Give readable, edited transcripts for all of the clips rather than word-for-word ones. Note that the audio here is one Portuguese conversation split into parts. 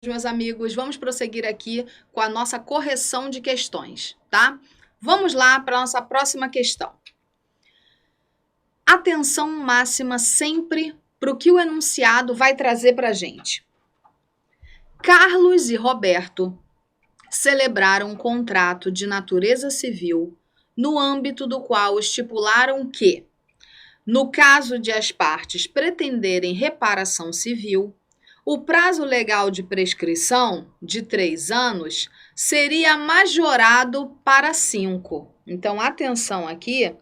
Meus amigos, vamos prosseguir aqui com a nossa correção de questões, tá? Vamos lá para a nossa próxima questão. Atenção máxima sempre para o que o enunciado vai trazer para a gente. Carlos e Roberto celebraram um contrato de natureza civil no âmbito do qual estipularam que, no caso de as partes pretenderem reparação civil, o prazo legal de prescrição, de 3 anos, seria majorado para 5. Então, atenção aqui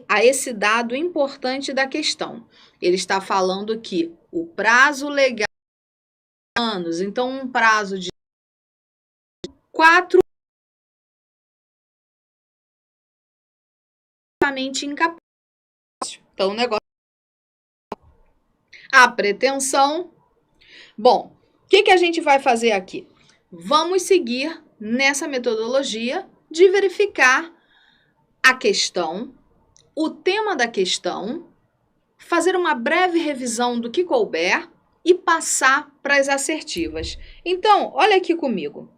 a esse dado importante da questão. Ele está falando que o prazo legal de anos, então um prazo de 4 incapaz. Então, o negócio. A pretensão. Bom, o que a gente vai fazer aqui? Vamos seguir nessa metodologia de verificar a questão, o tema da questão, fazer uma breve revisão do que couber e passar para as assertivas. Então, olha aqui comigo.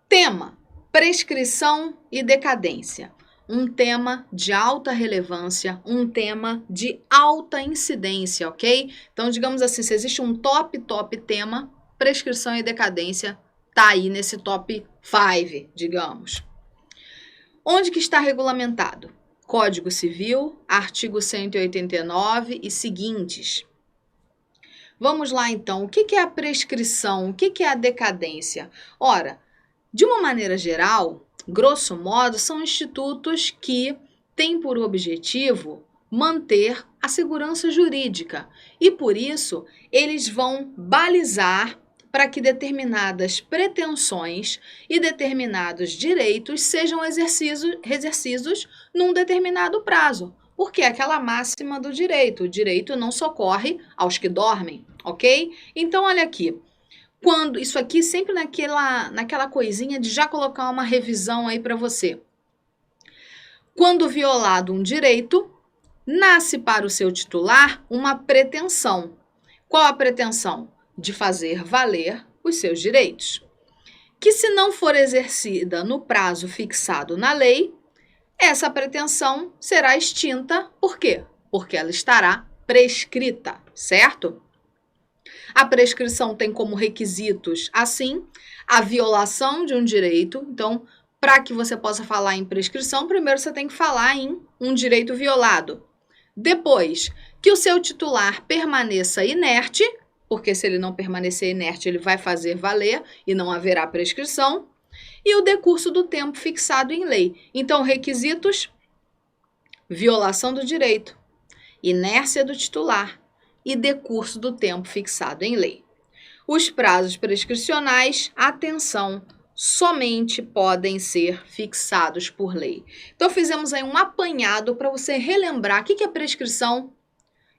Tema: prescrição e decadência. Um tema de alta relevância, um tema de alta incidência, ok? Então, digamos assim, se existe um top tema, prescrição e decadência tá aí nesse top 5, digamos. Onde que está regulamentado? Código Civil, artigo 189 e seguintes. Vamos lá, então. O que é a prescrição? O que é a decadência? Ora, de uma maneira geral, grosso modo, são institutos que têm por objetivo manter a segurança jurídica e, por isso, eles vão balizar para que determinadas pretensões e determinados direitos sejam exercidos num determinado prazo. Porque é aquela máxima do direito: o direito não socorre aos que dormem, ok? Então, olha aqui. Quando isso aqui sempre naquela coisinha de já colocar uma revisão aí para você. Quando violado um direito, nasce para o seu titular uma pretensão. Qual a pretensão? De fazer valer os seus direitos. Que, se não for exercida no prazo fixado na lei, essa pretensão será extinta. Por quê? Porque ela estará prescrita, certo? A prescrição tem como requisitos, assim, a violação de um direito. Então, para que você possa falar em prescrição, primeiro você tem que falar em um direito violado. Depois, que o seu titular permaneça inerte, porque se ele não permanecer inerte, ele vai fazer valer e não haverá prescrição. E o decurso do tempo fixado em lei. Então, requisitos: violação do direito, inércia do titular e decurso do tempo fixado em lei. Os prazos prescricionais, atenção, somente podem ser fixados por lei. Então, fizemos aí um apanhado para você relembrar o que é prescrição,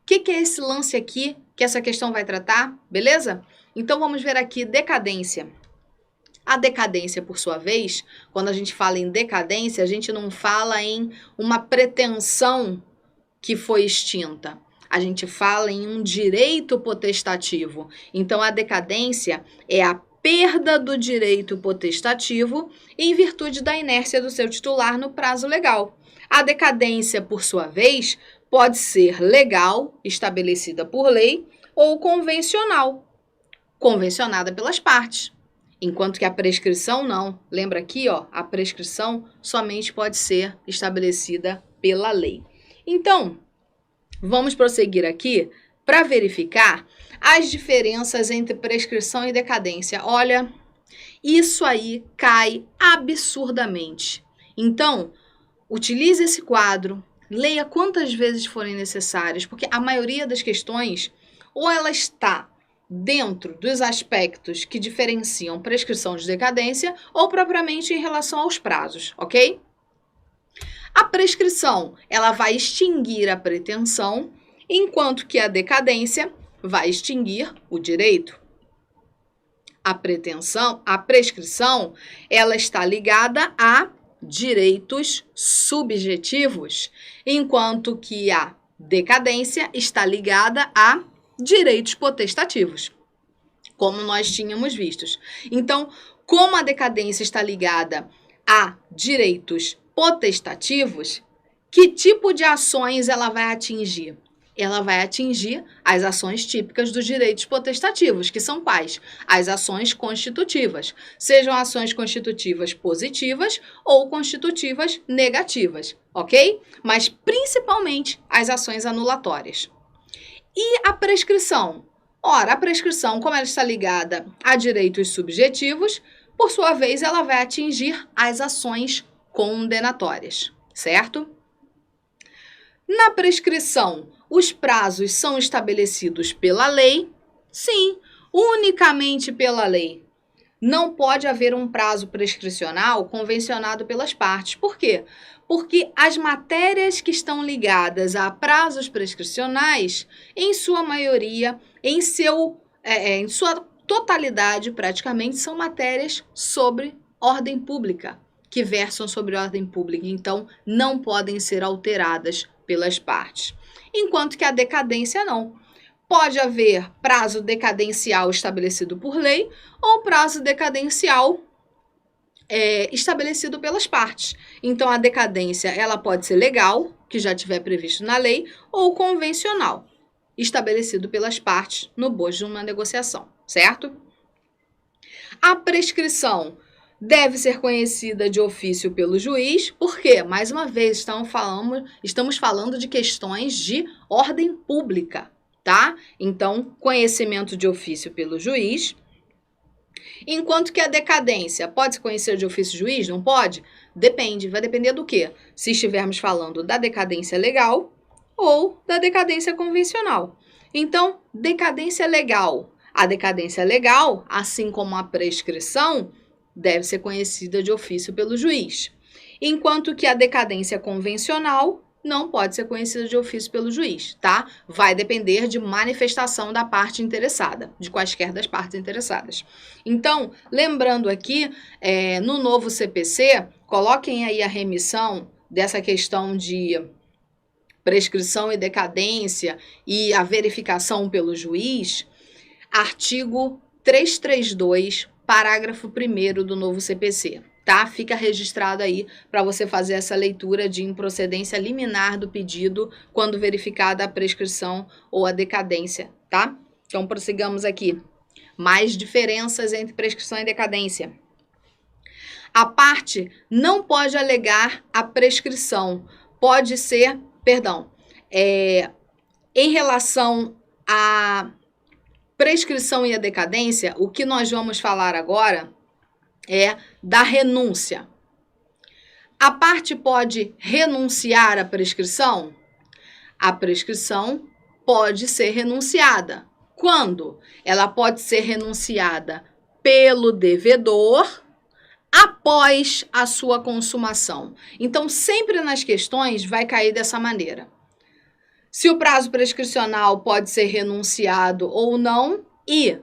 o que é esse lance aqui que essa questão vai tratar, beleza? Então, vamos ver aqui decadência. A decadência, por sua vez, quando a gente fala em decadência, a gente não fala em uma pretensão que foi extinta. A gente fala em um direito potestativo. Então, a decadência é a perda do direito potestativo em virtude da inércia do seu titular no prazo legal. A decadência, por sua vez, pode ser legal, estabelecida por lei, ou convencional, convencionada pelas partes. Enquanto que a prescrição não. Lembra aqui, ó, a prescrição somente pode ser estabelecida pela lei. Então, vamos prosseguir aqui para verificar as diferenças entre prescrição e decadência. Olha, isso aí cai absurdamente. Então, utilize esse quadro, leia quantas vezes forem necessárias, porque a maioria das questões, ou ela está dentro dos aspectos que diferenciam prescrição de decadência, ou propriamente em relação aos prazos, ok? A prescrição, ela vai extinguir a pretensão, enquanto que a decadência vai extinguir o direito. A prescrição, ela está ligada a direitos subjetivos, enquanto que a decadência está ligada a direitos potestativos. como nós tínhamos vistos. Então, como a decadência está ligada a direitos potestativos, que tipo de ações ela vai atingir? Ela vai atingir as ações típicas dos direitos potestativos, que são quais? As ações constitutivas, sejam ações constitutivas positivas ou constitutivas negativas, ok? Mas principalmente as ações anulatórias. E a prescrição? Ora, a prescrição, como ela está ligada a direitos subjetivos, por sua vez, ela vai atingir as ações condenatórias, certo? Na prescrição, os prazos são estabelecidos pela lei? Sim, unicamente pela lei. Não pode haver um prazo prescricional convencionado pelas partes. Por quê? Porque as matérias que estão ligadas a prazos prescricionais, em sua maioria, em sua totalidade, praticamente, são matérias sobre ordem pública, que versam sobre ordem pública, então não podem ser alteradas pelas partes. Enquanto que a decadência não. Pode haver prazo decadencial estabelecido por lei ou prazo decadencial estabelecido pelas partes. Então, a decadência ela pode ser legal, que já tiver previsto na lei, ou convencional, estabelecido pelas partes no bojo de uma negociação, certo? A prescrição deve ser conhecida de ofício pelo juiz, porque, mais uma vez, estamos falando de questões de ordem pública, tá? Então, conhecimento de ofício pelo juiz. Enquanto que a decadência pode se conhecer de ofício do juiz? Não pode? Depende. Vai depender do quê? Se estivermos falando da decadência legal ou da decadência convencional. Então, decadência legal. A decadência legal, assim como a prescrição, deve ser conhecida de ofício pelo juiz. Enquanto que a decadência convencional não pode ser conhecida de ofício pelo juiz, tá? Vai depender de manifestação da parte interessada, de quaisquer das partes interessadas. Então, lembrando aqui, no novo CPC, coloquem aí a remissão dessa questão de prescrição e decadência e a verificação pelo juiz, artigo 332, parágrafo 1º do novo CPC. Tá? Fica registrado aí para você fazer essa leitura de improcedência liminar do pedido quando verificada a prescrição ou a decadência, tá? Então, prossigamos aqui. Mais diferenças entre prescrição e decadência. A parte não pode alegar a prescrição. Pode ser, em relação à prescrição e a decadência, o que nós vamos falar agora é da renúncia. A parte pode renunciar à prescrição? A prescrição pode ser renunciada. Quando? Ela pode ser renunciada pelo devedor após a sua consumação. Então, sempre nas questões vai cair dessa maneira. Se o prazo prescricional pode ser renunciado ou não e,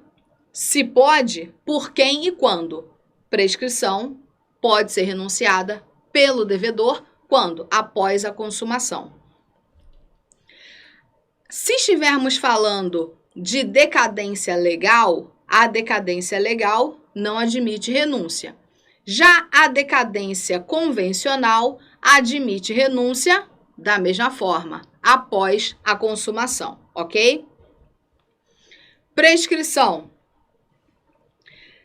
se pode, por quem e quando. Prescrição pode ser renunciada pelo devedor quando? Após a consumação. Se estivermos falando de decadência legal, a decadência legal não admite renúncia. Já a decadência convencional admite renúncia da mesma forma, após a consumação, ok? Prescrição.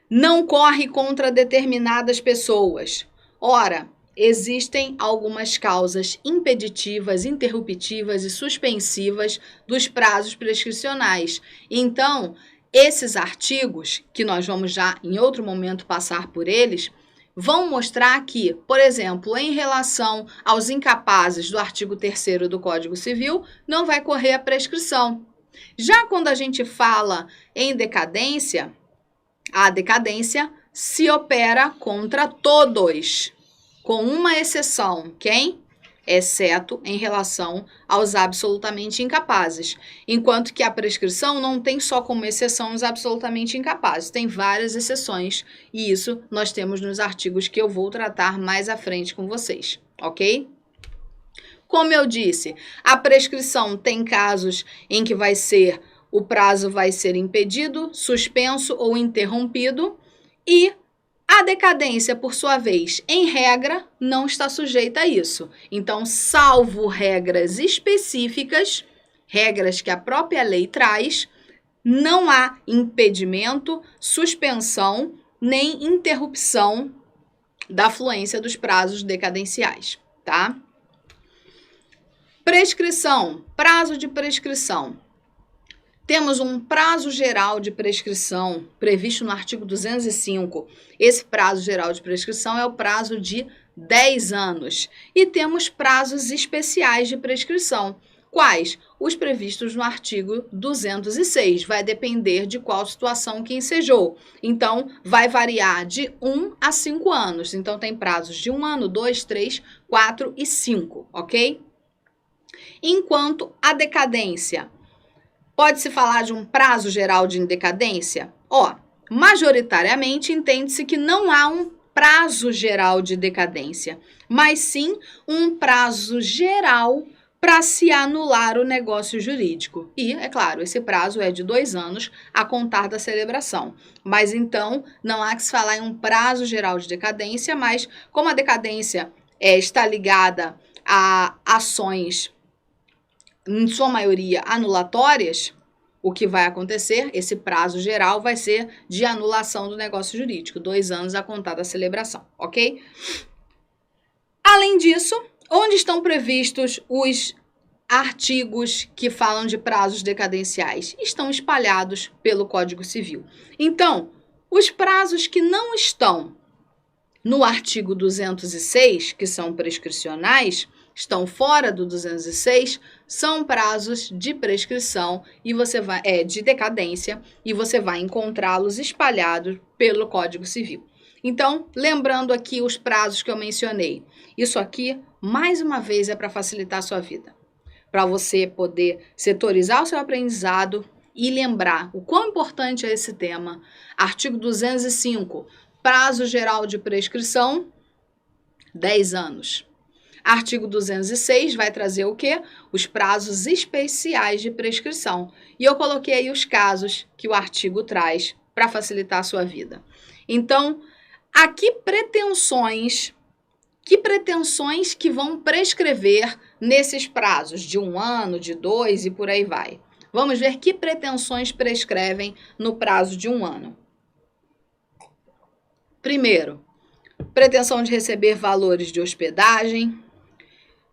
Não corre contra determinadas pessoas. Ora, existem algumas causas impeditivas, interruptivas e suspensivas dos prazos prescricionais. Então, esses artigos, que nós vamos já em outro momento passar por eles, vão mostrar que, por exemplo, em relação aos incapazes do artigo 3º do Código Civil, não vai correr a prescrição. Já quando a gente fala em decadência, a decadência se opera contra todos, com uma exceção, quem? Exceto em relação aos absolutamente incapazes. Enquanto que a prescrição não tem só como exceção os absolutamente incapazes, tem várias exceções, e isso nós temos nos artigos que eu vou tratar mais à frente com vocês, ok? Como eu disse, a prescrição tem casos em que vai ser o prazo vai ser impedido, suspenso ou interrompido. E a decadência, por sua vez, em regra, não está sujeita a isso. Então, salvo regras específicas, regras que a própria lei traz, não há impedimento, suspensão, nem interrupção da fluência dos prazos decadenciais, tá? Prescrição, prazo de prescrição. Temos um prazo geral de prescrição previsto no artigo 205. Esse prazo geral de prescrição é o prazo de 10 anos. E temos prazos especiais de prescrição. Quais? Os previstos no artigo 206. Vai depender de qual situação que ensejou. Então, vai variar de 1 a 5 anos. Então, tem prazos de 1 ano, 2, 3, 4 e 5, ok? Enquanto a decadência, pode-se falar de um prazo geral de decadência? Majoritariamente entende-se que não há um prazo geral de decadência, mas sim um prazo geral para se anular o negócio jurídico. E, é claro, esse prazo é de 2 anos a contar da celebração. Mas, então, não há que se falar em um prazo geral de decadência, mas como a decadência está ligada a ações, em sua maioria, anulatórias, o que vai acontecer? Esse prazo geral vai ser de anulação do negócio jurídico, 2 anos a contar da celebração, ok? Além disso, onde estão previstos os artigos que falam de prazos decadenciais? Estão espalhados pelo Código Civil. Então, os prazos que não estão no artigo 206, que são prescricionais, estão fora do 206, são prazos de prescrição e você vai de decadência e você vai encontrá-los espalhados pelo Código Civil. Então, lembrando aqui os prazos que eu mencionei. Isso aqui, mais uma vez, é para facilitar a sua vida. Para você poder setorizar o seu aprendizado e lembrar o quão importante é esse tema. Artigo 205, prazo geral de prescrição, 10 anos. Artigo 206 vai trazer o quê? Os prazos especiais de prescrição. E eu coloquei aí os casos que o artigo traz para facilitar a sua vida. Então, aqui pretensões que vão prescrever nesses prazos de 1 ano, de 2 e por aí vai. Vamos ver que pretensões prescrevem no prazo de 1 ano. Primeiro, pretensão de receber valores de hospedagem,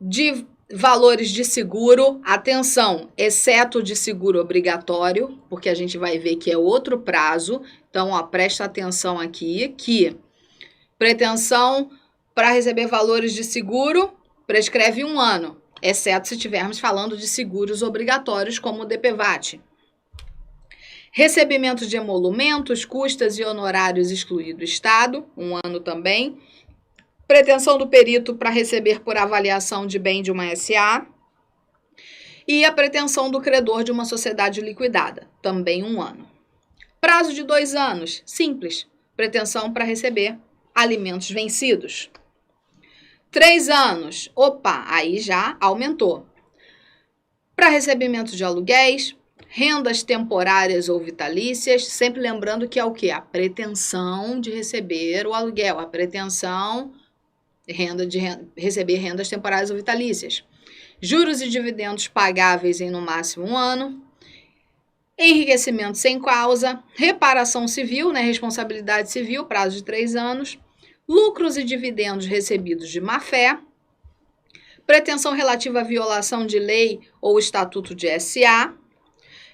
de valores de seguro, atenção, exceto de seguro obrigatório, porque a gente vai ver que é outro prazo. Então, presta atenção aqui que pretensão para receber valores de seguro prescreve 1 ano, exceto se estivermos falando de seguros obrigatórios, como o DPVAT. Recebimento de emolumentos, custas e honorários excluído do Estado, 1 ano também. Pretensão do perito para receber por avaliação de bem de uma SA. E a pretensão do credor de uma sociedade liquidada, também 1 ano. Prazo de 2 anos, simples. Pretensão para receber alimentos vencidos. 3 anos, aí já aumentou. Para recebimento de aluguéis, rendas temporárias ou vitalícias, sempre lembrando que é o quê? A pretensão de receber o aluguel, a pretensão de receber rendas temporárias ou vitalícias. Juros e dividendos pagáveis em no máximo 1 ano. Enriquecimento sem causa. Reparação civil, responsabilidade civil, prazo de 3 anos. Lucros e dividendos recebidos de má-fé. Pretensão relativa à violação de lei ou estatuto de SA.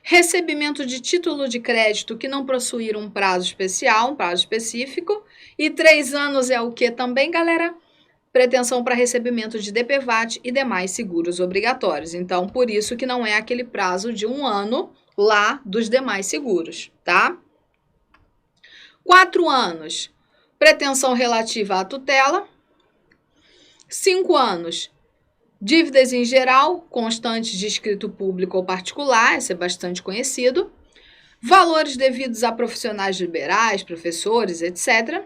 Recebimento de título de crédito que não possuir um prazo especial, um prazo específico. E 3 anos é o que também, galera? Pretensão para recebimento de DPVAT e demais seguros obrigatórios. Então, por isso que não é aquele prazo de 1 ano lá dos demais seguros, tá? 4 anos, pretensão relativa à tutela. 5 anos, dívidas em geral, constantes de escrito público ou particular, esse é bastante conhecido. Valores devidos a profissionais liberais, professores, etc.,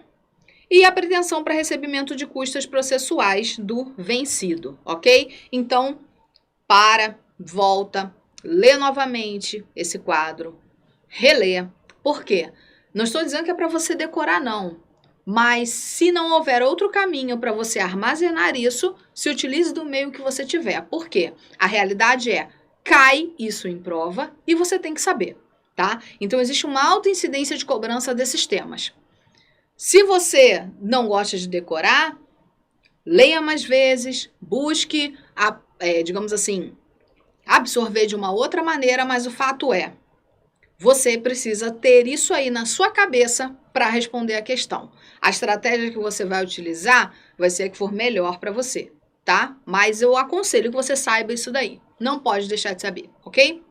e a pretensão para recebimento de custas processuais do vencido, ok? Então, volta, lê novamente esse quadro, relê. Por quê? Não estou dizendo que é para você decorar, não. Mas se não houver outro caminho para você armazenar isso, se utilize do meio que você tiver. Por quê? A realidade é, cai isso em prova e você tem que saber, tá? Então existe uma alta incidência de cobrança desses temas. Se você não gosta de decorar, leia mais vezes, busque, digamos assim, absorver de uma outra maneira, mas o fato é, você precisa ter isso aí na sua cabeça para responder a questão. A estratégia que você vai utilizar vai ser a que for melhor para você, tá? Mas eu aconselho que você saiba isso daí. Não pode deixar de saber, ok?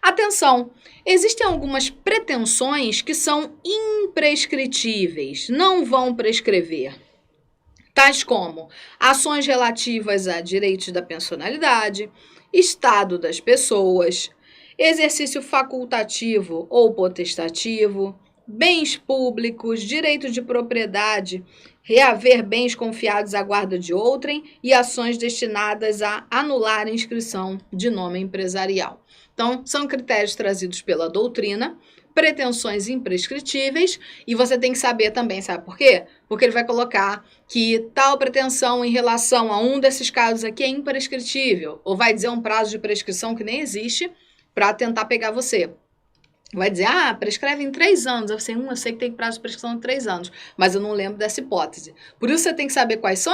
Atenção! Existem algumas pretensões que são imprescritíveis, não vão prescrever. Tais como ações relativas a direitos da personalidade, estado das pessoas, exercício facultativo ou potestativo, bens públicos, direito de propriedade, reaver bens confiados à guarda de outrem e ações destinadas a anular a inscrição de nome empresarial. Então, são critérios trazidos pela doutrina, pretensões imprescritíveis, e você tem que saber também, sabe por quê? Porque ele vai colocar que tal pretensão em relação a um desses casos aqui é imprescritível, ou vai dizer um prazo de prescrição que nem existe, para tentar pegar você. Vai dizer, prescreve em 3 anos. Eu sei que tem prazo de prescrição de 3 anos, mas eu não lembro dessa hipótese. Por isso você tem que saber quais são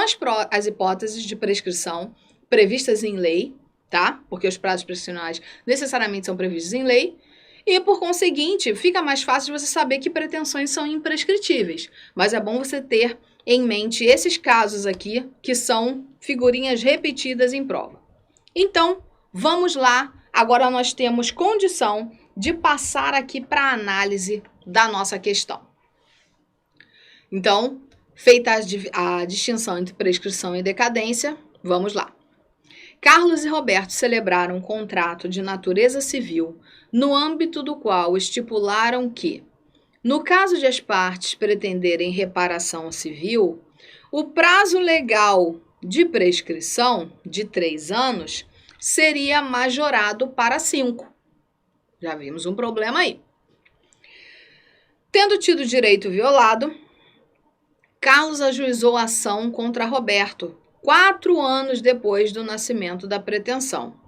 as hipóteses de prescrição previstas em lei, tá? Porque os prazos prescricionais necessariamente são previstos em lei. E, por conseguinte, fica mais fácil de você saber que pretensões são imprescritíveis. Mas é bom você ter em mente esses casos aqui, que são figurinhas repetidas em prova. Então, vamos lá. Agora nós temos condição de passar aqui para a análise da nossa questão. Então, feita a distinção entre prescrição e decadência, vamos lá. Carlos e Roberto celebraram um contrato de natureza civil, no âmbito do qual estipularam que, no caso de as partes pretenderem reparação civil, o prazo legal de prescrição de 3 anos seria majorado para 5. Já vimos um problema aí. Tendo tido direito violado, Carlos ajuizou a ação contra Roberto 4 anos depois do nascimento da pretensão.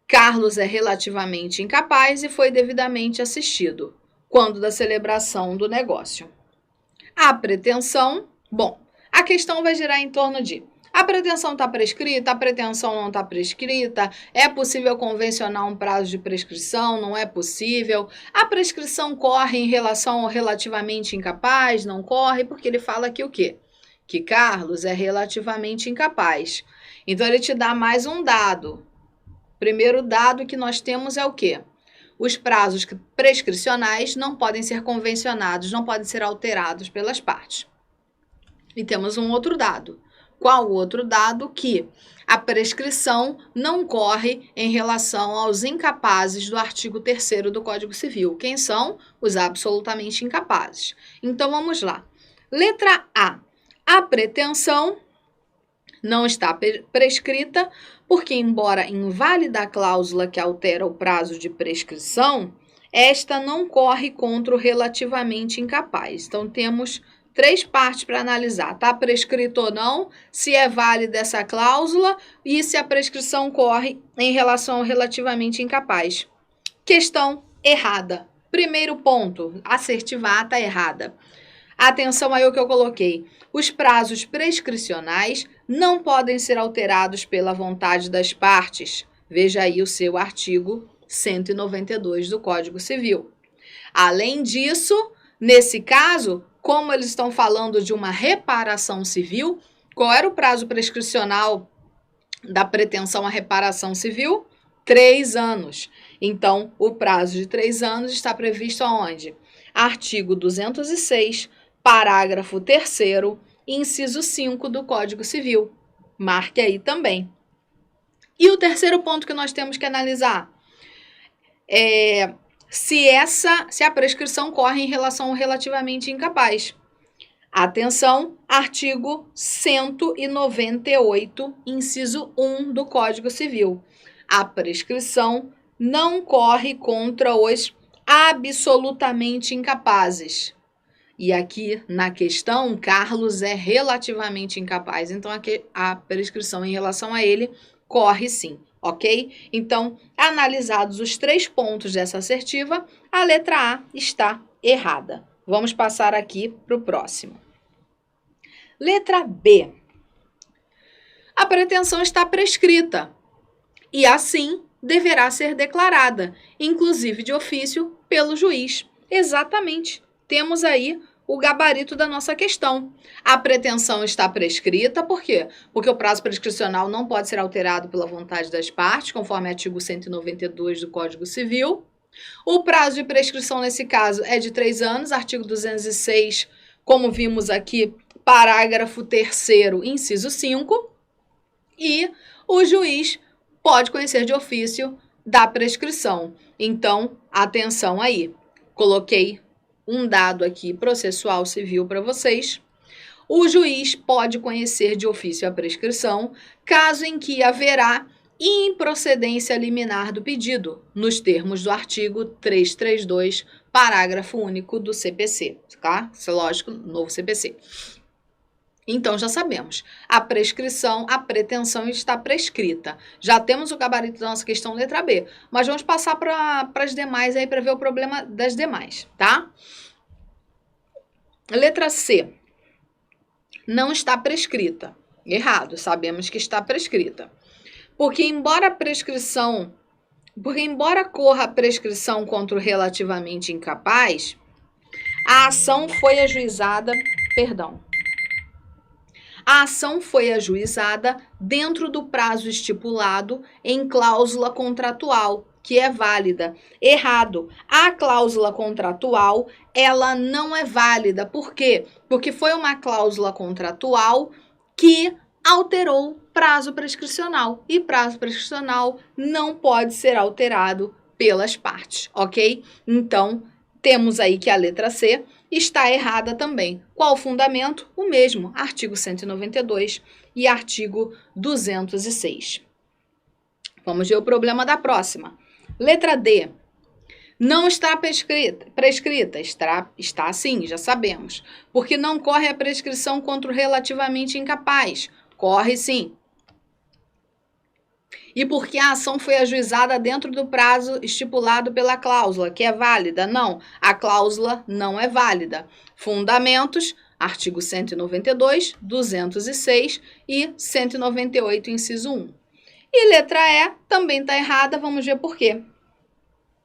Carlos é relativamente incapaz e foi devidamente assistido quando da celebração do negócio. A pretensão, a questão vai girar em torno de: a pretensão está prescrita, a pretensão não está prescrita, é possível convencionar um prazo de prescrição, não é possível, a prescrição corre em relação ao relativamente incapaz, não corre, porque ele fala aqui o quê? Que Carlos é relativamente incapaz. Então, ele te dá mais um dado. Primeiro dado que nós temos é o quê? Os prazos prescricionais não podem ser convencionados, não podem ser alterados pelas partes. E temos um outro dado. Qual o outro dado? Que a prescrição não corre em relação aos incapazes do artigo 3º do Código Civil. Quem são? Os absolutamente incapazes. Então, vamos lá. Letra A. A pretensão não está prescrita porque, embora inválida a cláusula que altera o prazo de prescrição, esta não corre contra o relativamente incapaz. Então, temos 3 partes para analisar. Está prescrito ou não, se é válida essa cláusula e se a prescrição corre em relação ao relativamente incapaz. Questão errada. Primeiro ponto, assertiva A está errada. Atenção aí ao que eu coloquei. Os prazos prescricionais não podem ser alterados pela vontade das partes. Veja aí o seu artigo 192 do Código Civil. Além disso, nesse caso, como eles estão falando de uma reparação civil, qual era o prazo prescricional da pretensão à reparação civil? 3 anos. Então, o prazo de 3 anos está previsto aonde? Artigo 206, parágrafo 3º, inciso 5 do Código Civil. Marque aí também. E o terceiro ponto que nós temos que analisar é se a prescrição corre em relação ao relativamente incapaz. Atenção, artigo 198, inciso 1 do Código Civil. a prescrição não corre contra os absolutamente incapazes. E aqui na questão, Carlos é relativamente incapaz. Então, aqui a prescrição em relação a ele corre sim, ok? Então, analisados os 3 pontos dessa assertiva, a letra A está errada. Vamos passar aqui para o próximo. Letra B. A pretensão está prescrita e, assim, deverá ser declarada, inclusive de ofício, pelo juiz. Exatamente. Temos aí o gabarito da nossa questão. A pretensão está prescrita, por quê? Porque o prazo prescricional não pode ser alterado pela vontade das partes, conforme o artigo 192 do Código Civil. O prazo de prescrição, nesse caso, é de 3 anos, artigo 206, como vimos aqui, parágrafo 3º, inciso 5. E o juiz pode conhecer de ofício da prescrição. Então, atenção aí. Coloquei um dado aqui processual civil para vocês. O juiz pode conhecer de ofício a prescrição, caso em que haverá improcedência liminar do pedido, nos termos do artigo 332, parágrafo único do CPC, tá? Isso é lógico, novo CPC. Então, já sabemos, a prescrição, a pretensão está prescrita. Já temos o gabarito da nossa questão letra B, mas vamos passar para as demais aí para ver o problema das demais, tá? Letra C. Não está prescrita. Errado, sabemos que está prescrita. Porque embora corra a prescrição contra o relativamente incapaz, a ação foi ajuizada, A ação foi ajuizada dentro do prazo estipulado em cláusula contratual, que é válida. Errado. A cláusula contratual, ela não é válida. Por quê? Porque foi uma cláusula contratual que alterou prazo prescricional. E prazo prescricional não pode ser alterado pelas partes, ok? Então, temos aí que a letra C está errada também. Qual o fundamento? O mesmo, artigo 192 e artigo 206. Vamos ver o problema da próxima. Letra D. Não está prescrita. Está sim, já sabemos. Porque não corre a prescrição contra o relativamente incapaz. Corre sim. E porque a ação foi ajuizada dentro do prazo estipulado pela cláusula, que é válida? Não, a cláusula não é válida. Fundamentos, artigo 192, 206 e 198, inciso 1. E letra E também está errada, vamos ver por quê.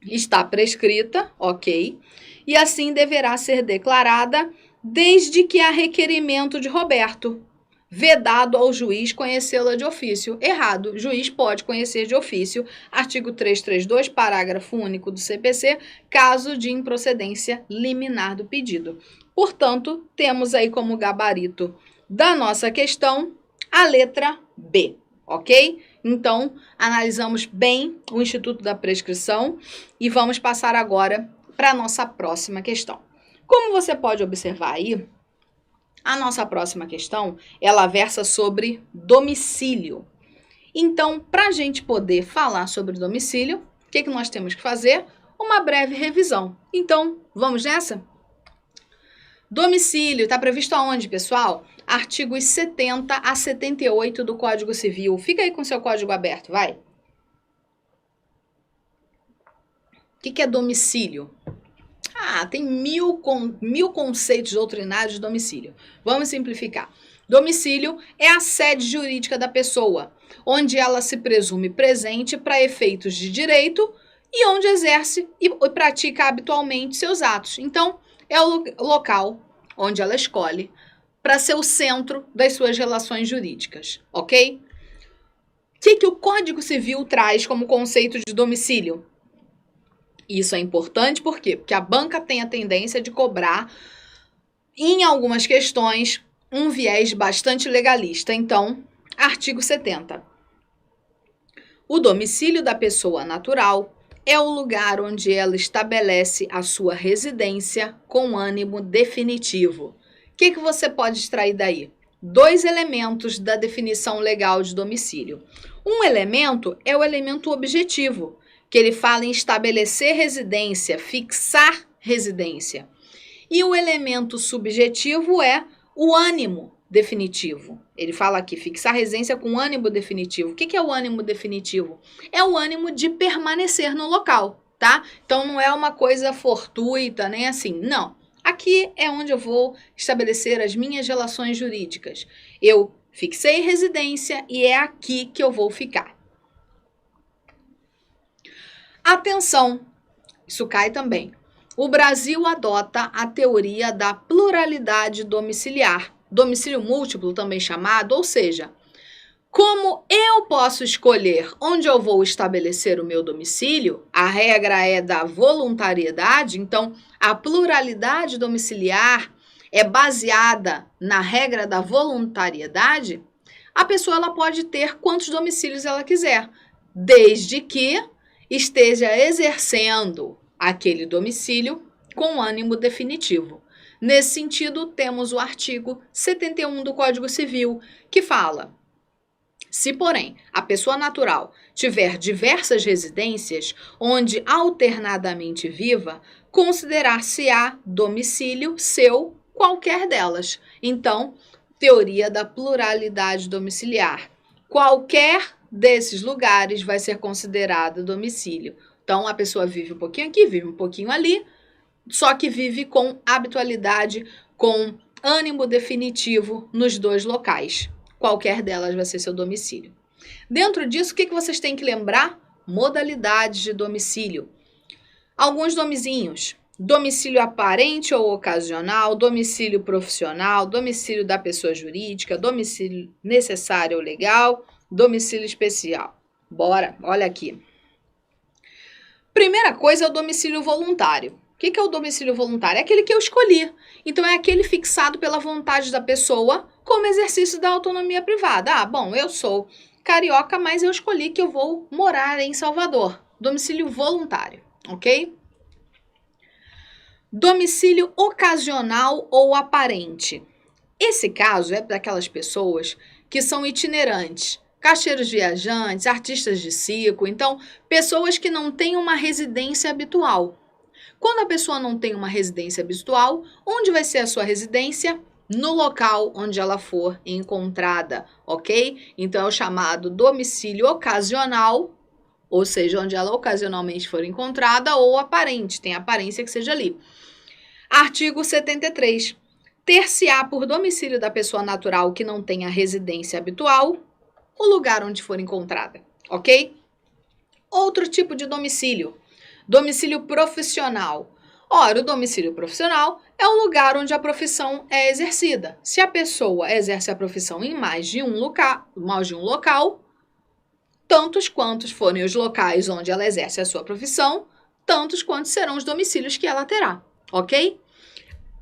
Está prescrita, ok, e assim deverá ser declarada desde que há requerimento de Roberto. Vedado ao juiz conhecê-la de ofício. Errado. O juiz pode conhecer de ofício. Artigo 332, parágrafo único do CPC, caso de improcedência liminar do pedido. Portanto, temos aí como gabarito da nossa questão a letra B, ok? Então, analisamos bem o Instituto da Prescrição e vamos passar agora para a nossa próxima questão. Como você pode observar aí, a nossa próxima questão, ela versa sobre domicílio. Então, para a gente poder falar sobre domicílio, o que nós temos que fazer? Uma breve revisão. Então, vamos nessa? Domicílio está previsto aonde, pessoal? Artigos 70 a 78 do Código Civil. Fica aí com seu código aberto, vai. O que é domicílio? Tem mil conceitos doutrinários de domicílio. Vamos simplificar. Domicílio é a sede jurídica da pessoa, onde ela se presume presente para efeitos de direito e onde exerce e pratica habitualmente seus atos. Então, é o local onde ela escolhe para ser o centro das suas relações jurídicas, ok? O que o Código Civil traz como conceito de domicílio? Isso é importante, por quê? Porque a banca tem a tendência de cobrar, em algumas questões, um viés bastante legalista. Então, artigo 70. O domicílio da pessoa natural é o lugar onde ela estabelece a sua residência com ânimo definitivo. O que você pode extrair daí? dois elementos da definição legal de domicílio. Um elemento é o elemento objetivo, que ele fala em estabelecer residência, fixar residência. E o elemento subjetivo é o ânimo definitivo. Ele fala aqui, fixar residência com ânimo definitivo. O que é o ânimo definitivo? É o ânimo de permanecer no local, tá? Então não é uma coisa fortuita, nem assim, não. Aqui é onde eu vou estabelecer as minhas relações jurídicas. Eu fixei residência e é aqui que eu vou ficar. Atenção, isso cai também. O Brasil adota a teoria da pluralidade domiciliar, domicílio múltiplo também chamado, ou seja, como eu posso escolher onde eu vou estabelecer o meu domicílio, a regra é da voluntariedade, então a pluralidade domiciliar é baseada na regra da voluntariedade, a pessoa ela pode ter quantos domicílios ela quiser, desde que esteja exercendo aquele domicílio com ânimo definitivo. Nesse sentido, temos o artigo 71 do Código Civil, que fala: se, porém, a pessoa natural tiver diversas residências, onde alternadamente viva, considerar-se-á domicílio seu qualquer delas. Então, teoria da pluralidade domiciliar. Qualquer desses lugares vai ser considerado domicílio. Então, a pessoa vive um pouquinho aqui, vive um pouquinho ali, só que vive com habitualidade, com ânimo definitivo nos dois locais. Qualquer delas vai ser seu domicílio. Dentro disso, o que vocês têm que lembrar? Modalidades de domicílio. Alguns nomezinhos: domicílio aparente ou ocasional, domicílio profissional, domicílio da pessoa jurídica, domicílio necessário ou legal, domicílio especial. Bora, olha aqui. Primeira coisa é o domicílio voluntário. O que é o domicílio voluntário? É aquele que eu escolhi. Então, é aquele fixado pela vontade da pessoa como exercício da autonomia privada. Ah, bom, eu sou carioca, mas eu escolhi que eu vou morar em Salvador. Domicílio voluntário, ok? Domicílio ocasional ou aparente. Esse caso é para aquelas pessoas que são itinerantes, caixeiros viajantes, artistas de circo, então, pessoas que não têm uma residência habitual. Quando a pessoa não tem uma residência habitual, onde vai ser a sua residência? No local onde ela for encontrada, ok? Então, é o chamado domicílio ocasional, ou seja, onde ela ocasionalmente for encontrada, ou aparente, tem aparência que seja ali. Artigo 73. Ter-se-á por domicílio da pessoa natural que não tenha residência habitual o lugar onde for encontrada, ok? Outro tipo de domicílio. Domicílio profissional. Ora, o domicílio profissional é o lugar onde a profissão é exercida. Se a pessoa exerce a profissão em mais de um local, tantos quantos forem os locais onde ela exerce a sua profissão, tantos quantos serão os domicílios que ela terá, ok?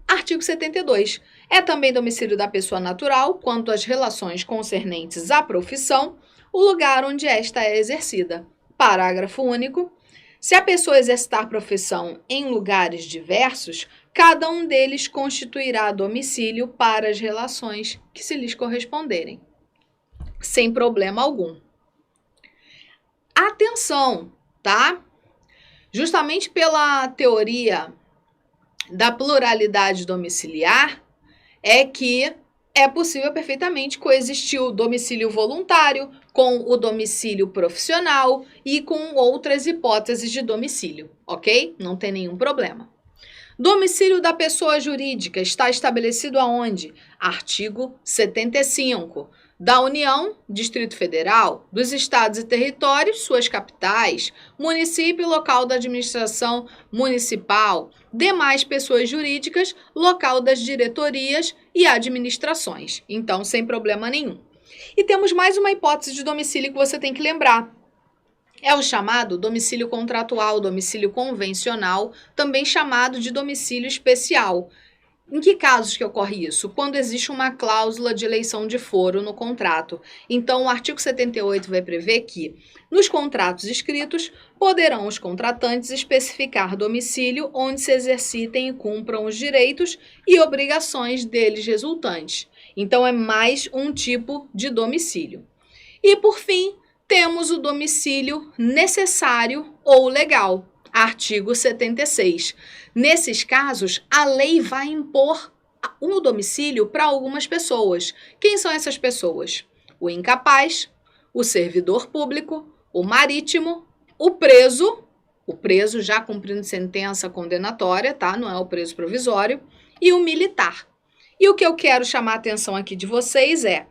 Artigo 72. É também domicílio da pessoa natural, quanto às relações concernentes à profissão, o lugar onde esta é exercida. Parágrafo único. Se a pessoa exercitar profissão em lugares diversos, cada um deles constituirá domicílio para as relações que se lhes corresponderem, sem problema algum. Atenção, tá? Justamente pela teoria da pluralidade domiciliar, é que é possível perfeitamente coexistir o domicílio voluntário com o domicílio profissional e com outras hipóteses de domicílio, ok? Não tem nenhum problema. Domicílio da pessoa jurídica está estabelecido aonde? Artigo 75. Da União, Distrito Federal, dos Estados e Territórios, suas capitais, município e local da administração municipal, demais pessoas jurídicas, local das diretorias e administrações. Então, sem problema nenhum. E temos mais uma hipótese de domicílio que você tem que lembrar. É o chamado domicílio contratual, domicílio convencional, também chamado de domicílio especial. Em que casos que ocorre isso? Quando existe uma cláusula de eleição de foro no contrato. Então, o artigo 78 vai prever que, nos contratos escritos, poderão os contratantes especificar domicílio onde se exercitem e cumpram os direitos e obrigações deles resultantes. Então, é mais um tipo de domicílio. E, por fim, temos o domicílio necessário ou legal, artigo 76. Nesses casos, a lei vai impor um domicílio para algumas pessoas. Quem são essas pessoas? O incapaz, o servidor público, o marítimo, o preso já cumprindo sentença condenatória, tá? Não é o preso provisório, e o militar. E o que eu quero chamar a atenção aqui de vocês é,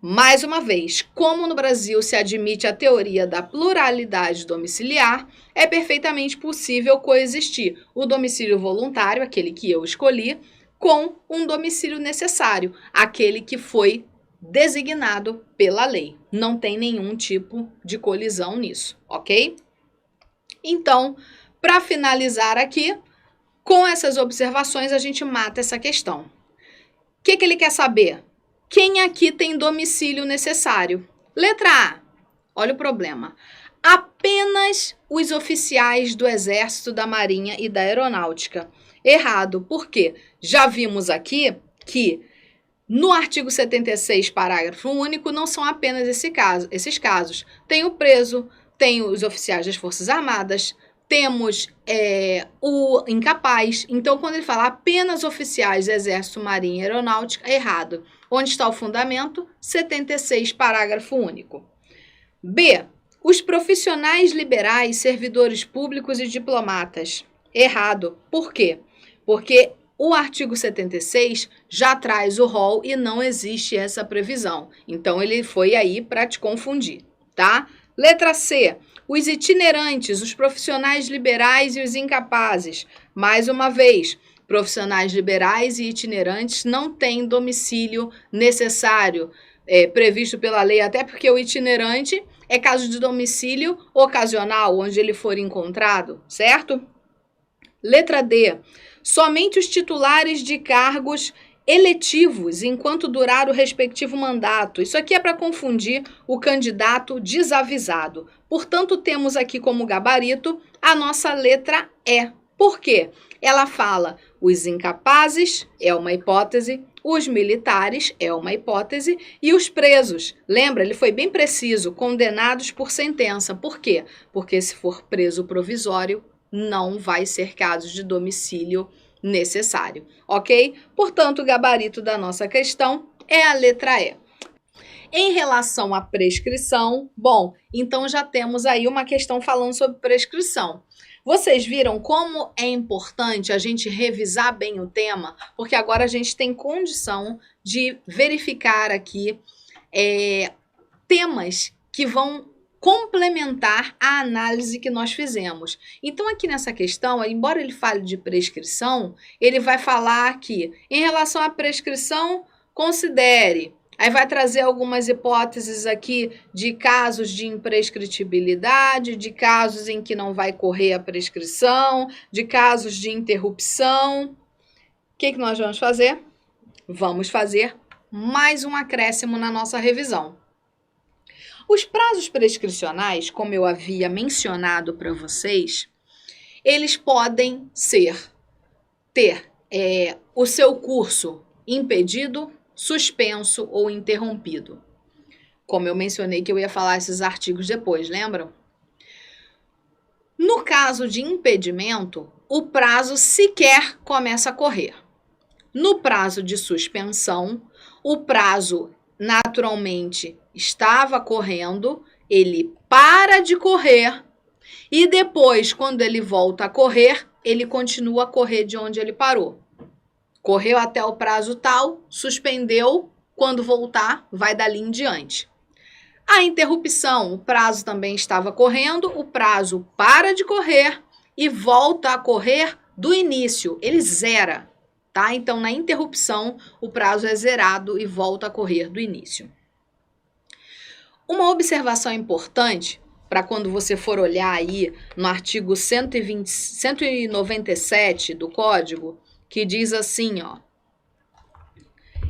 mais uma vez, como no Brasil se admite a teoria da pluralidade domiciliar, é perfeitamente possível coexistir o domicílio voluntário, aquele que eu escolhi, com um domicílio necessário, aquele que foi designado pela lei. Não tem nenhum tipo de colisão nisso, ok? Então, para finalizar aqui, com essas observações a gente mata essa questão. O que ele quer saber? Quem aqui tem domicílio necessário? Letra A. Olha o problema. Apenas os oficiais do Exército, da Marinha e da Aeronáutica. Errado. Por quê? Já vimos aqui que no artigo 76, parágrafo único, não são apenas esses casos. Tem o preso, tem os oficiais das Forças Armadas, temos o incapaz. Então, quando ele fala apenas oficiais do Exército, Marinha e Aeronáutica, é errado. Onde está o fundamento? 76, parágrafo único. B. Os profissionais liberais, servidores públicos e diplomatas. Errado. Por quê? Porque o artigo 76 já traz o rol e não existe essa previsão. Então, ele foi aí para te confundir, tá? Letra C. Os itinerantes, os profissionais liberais e os incapazes. Mais uma vez, profissionais liberais e itinerantes não têm domicílio necessário previsto pela lei, até porque o itinerante é caso de domicílio ocasional, onde ele for encontrado, certo? Letra D. Somente os titulares de cargos eletivos enquanto durar o respectivo mandato. Isso aqui é para confundir o candidato desavisado. Portanto, temos aqui como gabarito a nossa letra E. Por quê? Ela fala os incapazes, é uma hipótese, os militares, é uma hipótese, e os presos. Lembra, ele foi bem preciso, condenados por sentença. Por quê? Porque se for preso provisório, não vai ser caso de domicílio necessário, ok? Portanto, o gabarito da nossa questão é a letra E. Em relação à prescrição, bom, então já temos aí uma questão falando sobre prescrição. Vocês viram como é importante a gente revisar bem o tema? Porque agora a gente tem condição de verificar aqui temas que vão complementar a análise que nós fizemos. Então, aqui nessa questão, embora ele fale de prescrição, ele vai falar que, em relação à prescrição, considere. Aí vai trazer algumas hipóteses aqui de casos de imprescritibilidade, de casos em que não vai correr a prescrição, de casos de interrupção. O que nós vamos fazer? Vamos fazer mais um acréscimo na nossa revisão. Os prazos prescricionais, como eu havia mencionado para vocês, eles podem ter o seu curso impedido, suspenso ou interrompido. Como eu mencionei que eu ia falar esses artigos depois, lembram? No caso de impedimento, o prazo sequer começa a correr. No prazo de suspensão, o prazo naturalmente estava correndo, ele para de correr e depois, quando ele volta a correr, ele continua a correr de onde ele parou. Correu até o prazo tal, suspendeu, quando voltar, vai dali em diante. A interrupção, o prazo também estava correndo, o prazo para de correr e volta a correr do início, ele zera, tá? Então, na interrupção, o prazo é zerado e volta a correr do início. Uma observação importante para quando você for olhar aí no artigo 197 do Código, que diz assim, ó.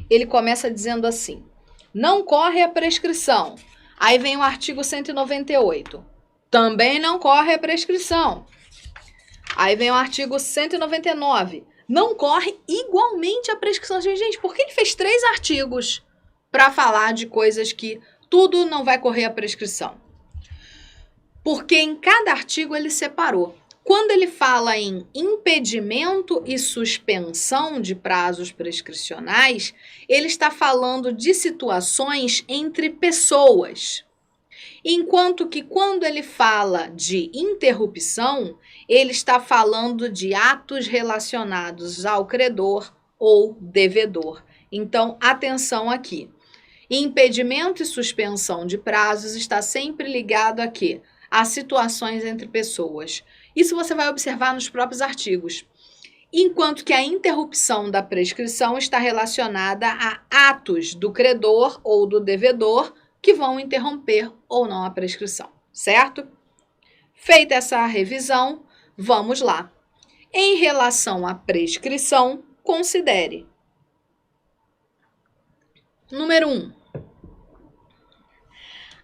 Ele começa dizendo assim: não corre a prescrição. Aí vem o artigo 198. Também não corre a prescrição. Aí vem o artigo 199. não corre igualmente a prescrição. Gente, por que ele fez 3 artigos para falar de coisas que tudo não vai correr a prescrição? Porque em cada artigo ele separou. Quando ele fala em impedimento e suspensão de prazos prescricionais, ele está falando de situações entre pessoas. Enquanto que quando ele fala de interrupção, ele está falando de atos relacionados ao credor ou devedor. Então, atenção aqui. Impedimento e suspensão de prazos está sempre ligado a quê? A situações entre pessoas. Isso você vai observar nos próprios artigos. Enquanto que a interrupção da prescrição está relacionada a atos do credor ou do devedor que vão interromper ou não a prescrição, certo? Feita essa revisão, vamos lá. Em relação à prescrição, considere. Número 1.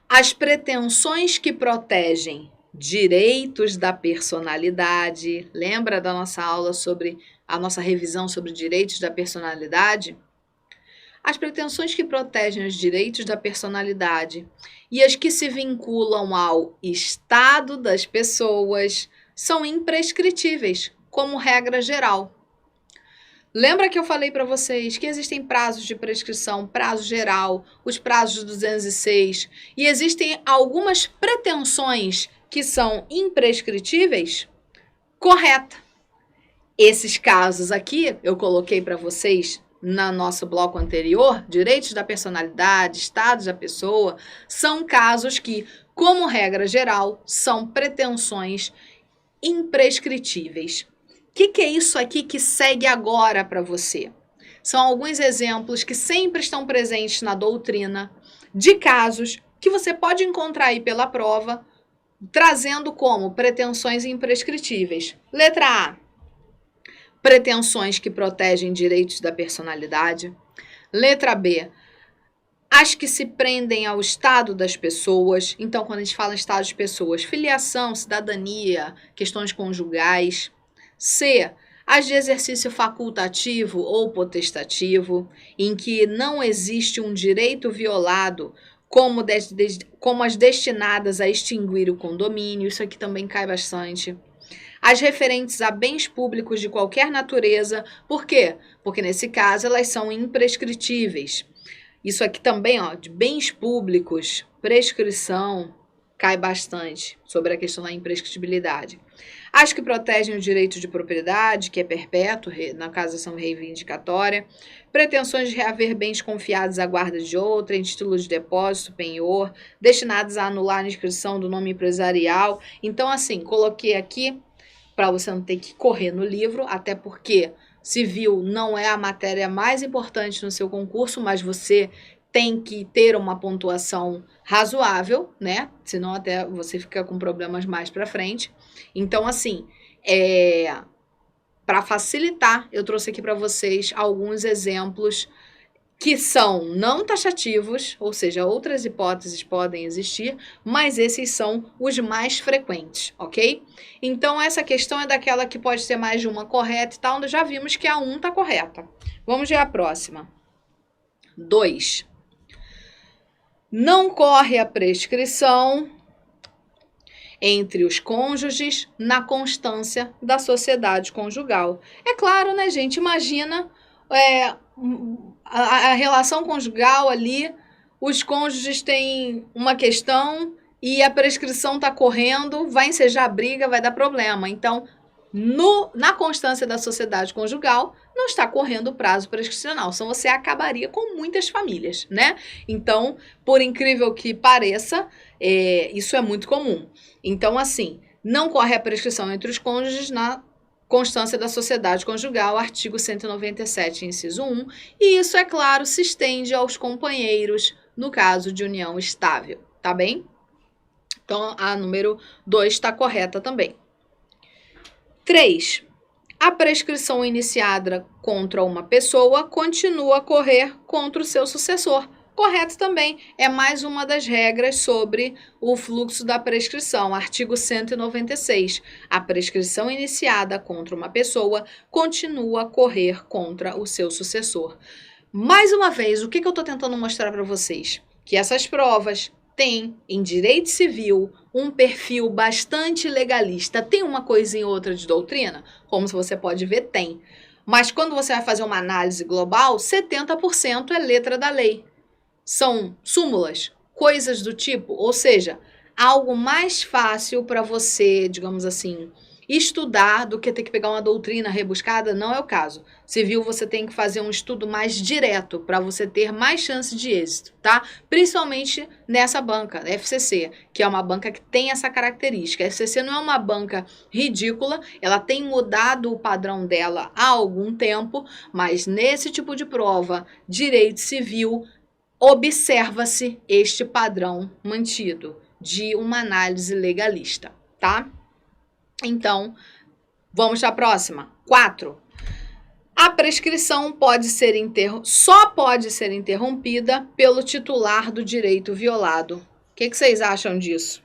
As pretensões que protegem direitos da personalidade. Lembra da nossa aula sobre a nossa revisão sobre direitos da personalidade? As pretensões que protegem os direitos da personalidade e as que se vinculam ao estado das pessoas são imprescritíveis, como regra geral. Lembra que eu falei para vocês que existem prazos de prescrição, prazo geral, os prazos 206, e existem algumas pretensões que são imprescritíveis? Correta. Esses casos aqui eu coloquei para vocês no nosso bloco anterior, direitos da personalidade, estados da pessoa, são casos que, como regra geral, são pretensões imprescritíveis. O que é isso aqui que segue agora para você? São alguns exemplos que sempre estão presentes na doutrina de casos que você pode encontrar aí pela prova, trazendo como pretensões imprescritíveis. Letra A. Pretensões que protegem direitos da personalidade. Letra B. As que se prendem ao estado das pessoas. Então, quando a gente fala em estado de pessoas, filiação, cidadania, questões conjugais. C. As de exercício facultativo ou potestativo, em que não existe um direito violado, como as destinadas a extinguir o condomínio. Isso aqui também cai bastante. As referentes a bens públicos de qualquer natureza. Por quê? Porque, nesse caso, elas são imprescritíveis. Isso aqui também, ó, de bens públicos, prescrição, cai bastante sobre a questão da imprescritibilidade. As que protegem o direito de propriedade, que é perpétuo, na caso são reivindicatória. Pretensões de reaver bens confiados à guarda de outrem, título de depósito, penhor, destinados a anular a inscrição do nome empresarial. Então, assim, coloquei aqui para você não ter que correr no livro, até porque civil não é a matéria mais importante no seu concurso, mas você tem que ter uma pontuação razoável, né? Senão até você fica com problemas mais para frente. Então, assim, para facilitar, eu trouxe aqui para vocês alguns exemplos que são não taxativos, ou seja, outras hipóteses podem existir, mas esses são os mais frequentes, ok? Então, essa questão é daquela que pode ser mais de uma correta e tal, onde já vimos que a 1 está correta. Vamos ver a próxima. 2. Não corre a prescrição entre os cônjuges na constância da sociedade conjugal. É claro, né, gente? Imagina a relação conjugal ali, os cônjuges têm uma questão e a prescrição está correndo, vai ensejar a briga, vai dar problema. Então, na constância da sociedade conjugal, não está correndo o prazo prescricional, senão você acabaria com muitas famílias, né? Então, por incrível que pareça, isso é muito comum. Então, assim, não corre a prescrição entre os cônjuges na constância da sociedade conjugal, artigo 197, inciso 1, e isso, é claro, se estende aos companheiros no caso de união estável, tá bem? Então, a número 2 está correta também. 3. A prescrição iniciada contra uma pessoa continua a correr contra o seu sucessor. Correto também. É mais uma das regras sobre o fluxo da prescrição. Artigo 196. A prescrição iniciada contra uma pessoa continua a correr contra o seu sucessor. Mais uma vez, o que eu estou tentando mostrar para vocês? Que essas provas têm, em direito civil, um perfil bastante legalista. Tem uma coisinha ou outra de doutrina? Como você pode ver, tem. Mas quando você vai fazer uma análise global, 70% é letra da lei. São súmulas, coisas do tipo, ou seja, algo mais fácil para você, digamos assim, estudar do que ter que pegar uma doutrina rebuscada, não é o caso. Civil você tem que fazer um estudo mais direto para você ter mais chance de êxito, tá? Principalmente nessa banca, FCC, que é uma banca que tem essa característica. A FCC não é uma banca ridícula, ela tem mudado o padrão dela há algum tempo, mas nesse tipo de prova, direito civil, observa-se este padrão mantido de uma análise legalista, tá? Então, vamos para a próxima. 4. A prescrição só pode ser interrompida pelo titular do direito violado. O que vocês acham disso?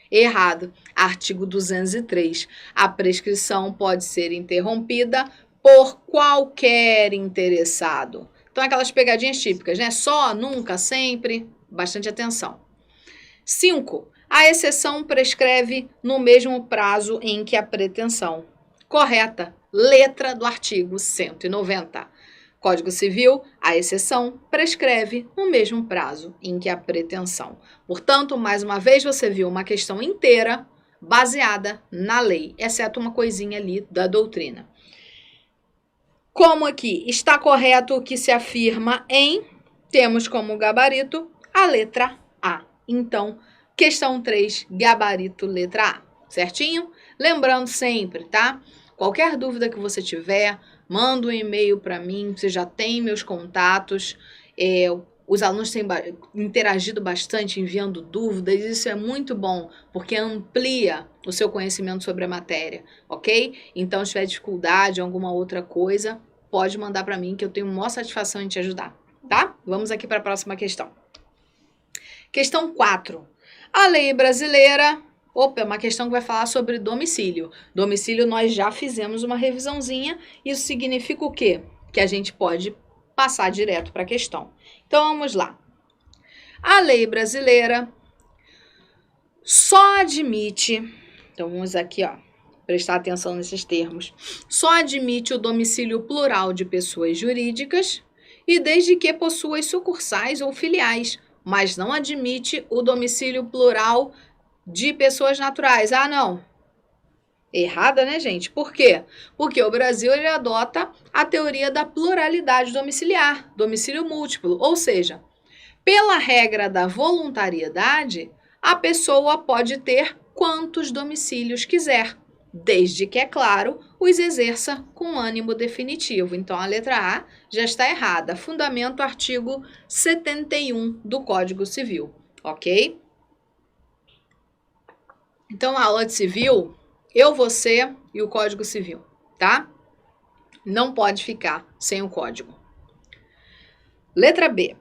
Errado. Artigo 203. A prescrição pode ser interrompida por qualquer interessado. Então, aquelas pegadinhas típicas, né? Só, nunca, sempre. Bastante atenção. 5. A exceção prescreve no mesmo prazo em que a pretensão. Correta. Letra do artigo 190. Código Civil, a exceção prescreve no mesmo prazo em que a pretensão. Portanto, mais uma vez, você viu uma questão inteira baseada na lei, exceto uma coisinha ali da doutrina. Como aqui está correto o que se afirma em, temos como gabarito a letra A. Então, questão 3, gabarito letra A, certinho? Lembrando sempre, tá? Qualquer dúvida que você tiver, manda um e-mail para mim, você já tem meus contatos. Os alunos têm interagido bastante, enviando dúvidas, isso é muito bom, porque amplia o seu conhecimento sobre a matéria, ok? Então, se tiver dificuldade, alguma outra coisa, pode mandar para mim, que eu tenho maior satisfação em te ajudar, tá? Vamos aqui para a próxima questão. Questão 4. A lei brasileira... é uma questão que vai falar sobre domicílio. Domicílio nós já fizemos uma revisãozinha. Isso significa o quê? Que a gente pode passar direto para a questão. Então, vamos lá. A lei brasileira só admite... Então, vamos aqui, prestar atenção nesses termos. Só admite o domicílio plural de pessoas jurídicas e desde que possua sucursais ou filiais, mas não admite o domicílio plural de pessoas naturais. Ah, não. Errada, né, gente? Por quê? Porque o Brasil ele adota a teoria da pluralidade domiciliar, domicílio múltiplo. Ou seja, pela regra da voluntariedade, a pessoa pode ter quantos domicílios quiser, desde que, é claro, os exerça com ânimo definitivo. Então, a letra A já está errada. Fundamento artigo 71 do Código Civil, ok? Então, a aula de civil, eu, você e o Código Civil, tá? Não pode ficar sem o código. Letra B.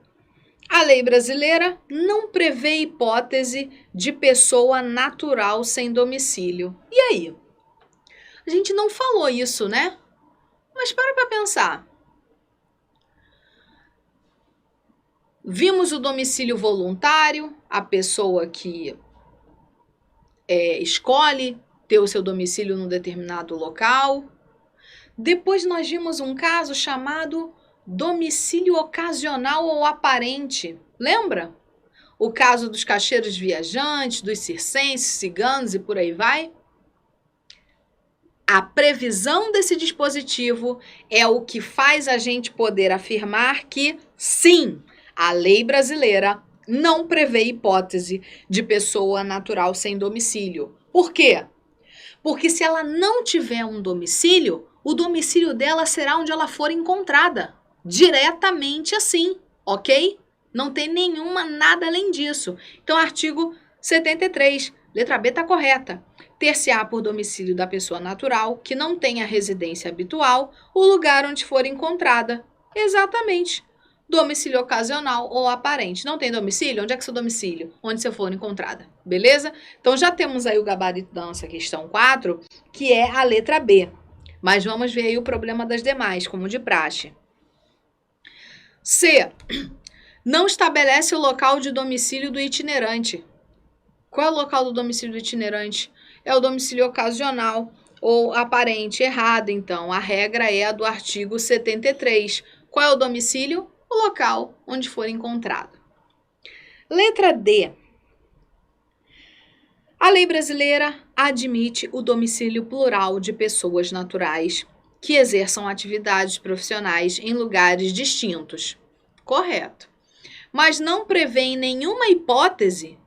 A lei brasileira não prevê hipótese de pessoa natural sem domicílio. E aí? A gente não falou isso, né? Mas para pensar. Vimos o domicílio voluntário, a pessoa que escolhe ter o seu domicílio num determinado local. Depois nós vimos um caso chamado domicílio ocasional ou aparente. Lembra? O caso dos caixeiros viajantes, dos circenses, ciganos e por aí vai. A previsão desse dispositivo é o que faz a gente poder afirmar que, sim, a lei brasileira não prevê hipótese de pessoa natural sem domicílio. Por quê? Porque se ela não tiver um domicílio, o domicílio dela será onde ela for encontrada. Diretamente assim, ok? Não tem nada além disso. Então, artigo 73, letra B está correta. Ter-se-á por domicílio da pessoa natural que não tenha residência habitual o lugar onde for encontrada. Exatamente. domicílio ocasional ou aparente. Não tem domicílio? Onde é que é seu domicílio? Onde você for encontrada, beleza? Então já temos aí o gabarito da nossa questão 4, que é a letra B. Mas vamos ver aí o problema das demais, como de praxe. C. Não estabelece o local de domicílio do itinerante. Qual é o local do domicílio do itinerante? É o domicílio ocasional ou aparente. Errado, então. A regra é a do artigo 73. Qual é o domicílio? O local onde for encontrado. Letra D. A lei brasileira admite o domicílio plural de pessoas naturais que exerçam atividades profissionais em lugares distintos. Correto. Mas não prevê em nenhuma hipótese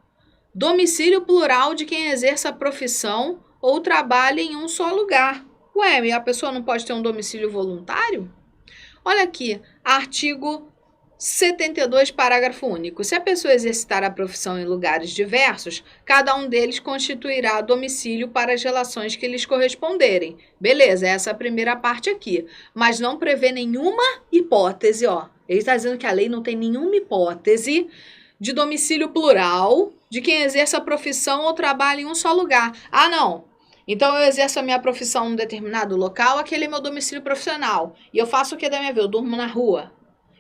domicílio plural de quem exerça a profissão ou trabalha em um só lugar. Ué, e a pessoa não pode ter um domicílio voluntário? Olha aqui, artigo 72, parágrafo único. Se a pessoa exercitar a profissão em lugares diversos, cada um deles constituirá domicílio para as relações que lhes corresponderem. Beleza, essa é a primeira parte aqui. Mas não prevê nenhuma hipótese, ó. Ele está dizendo que a lei não tem nenhuma hipótese de domicílio plural de quem exerça a profissão ou trabalha em um só lugar. Ah, não. Então eu exerço a minha profissão em um determinado local, aquele é meu domicílio profissional. E eu faço o que da minha vida? Eu durmo na rua.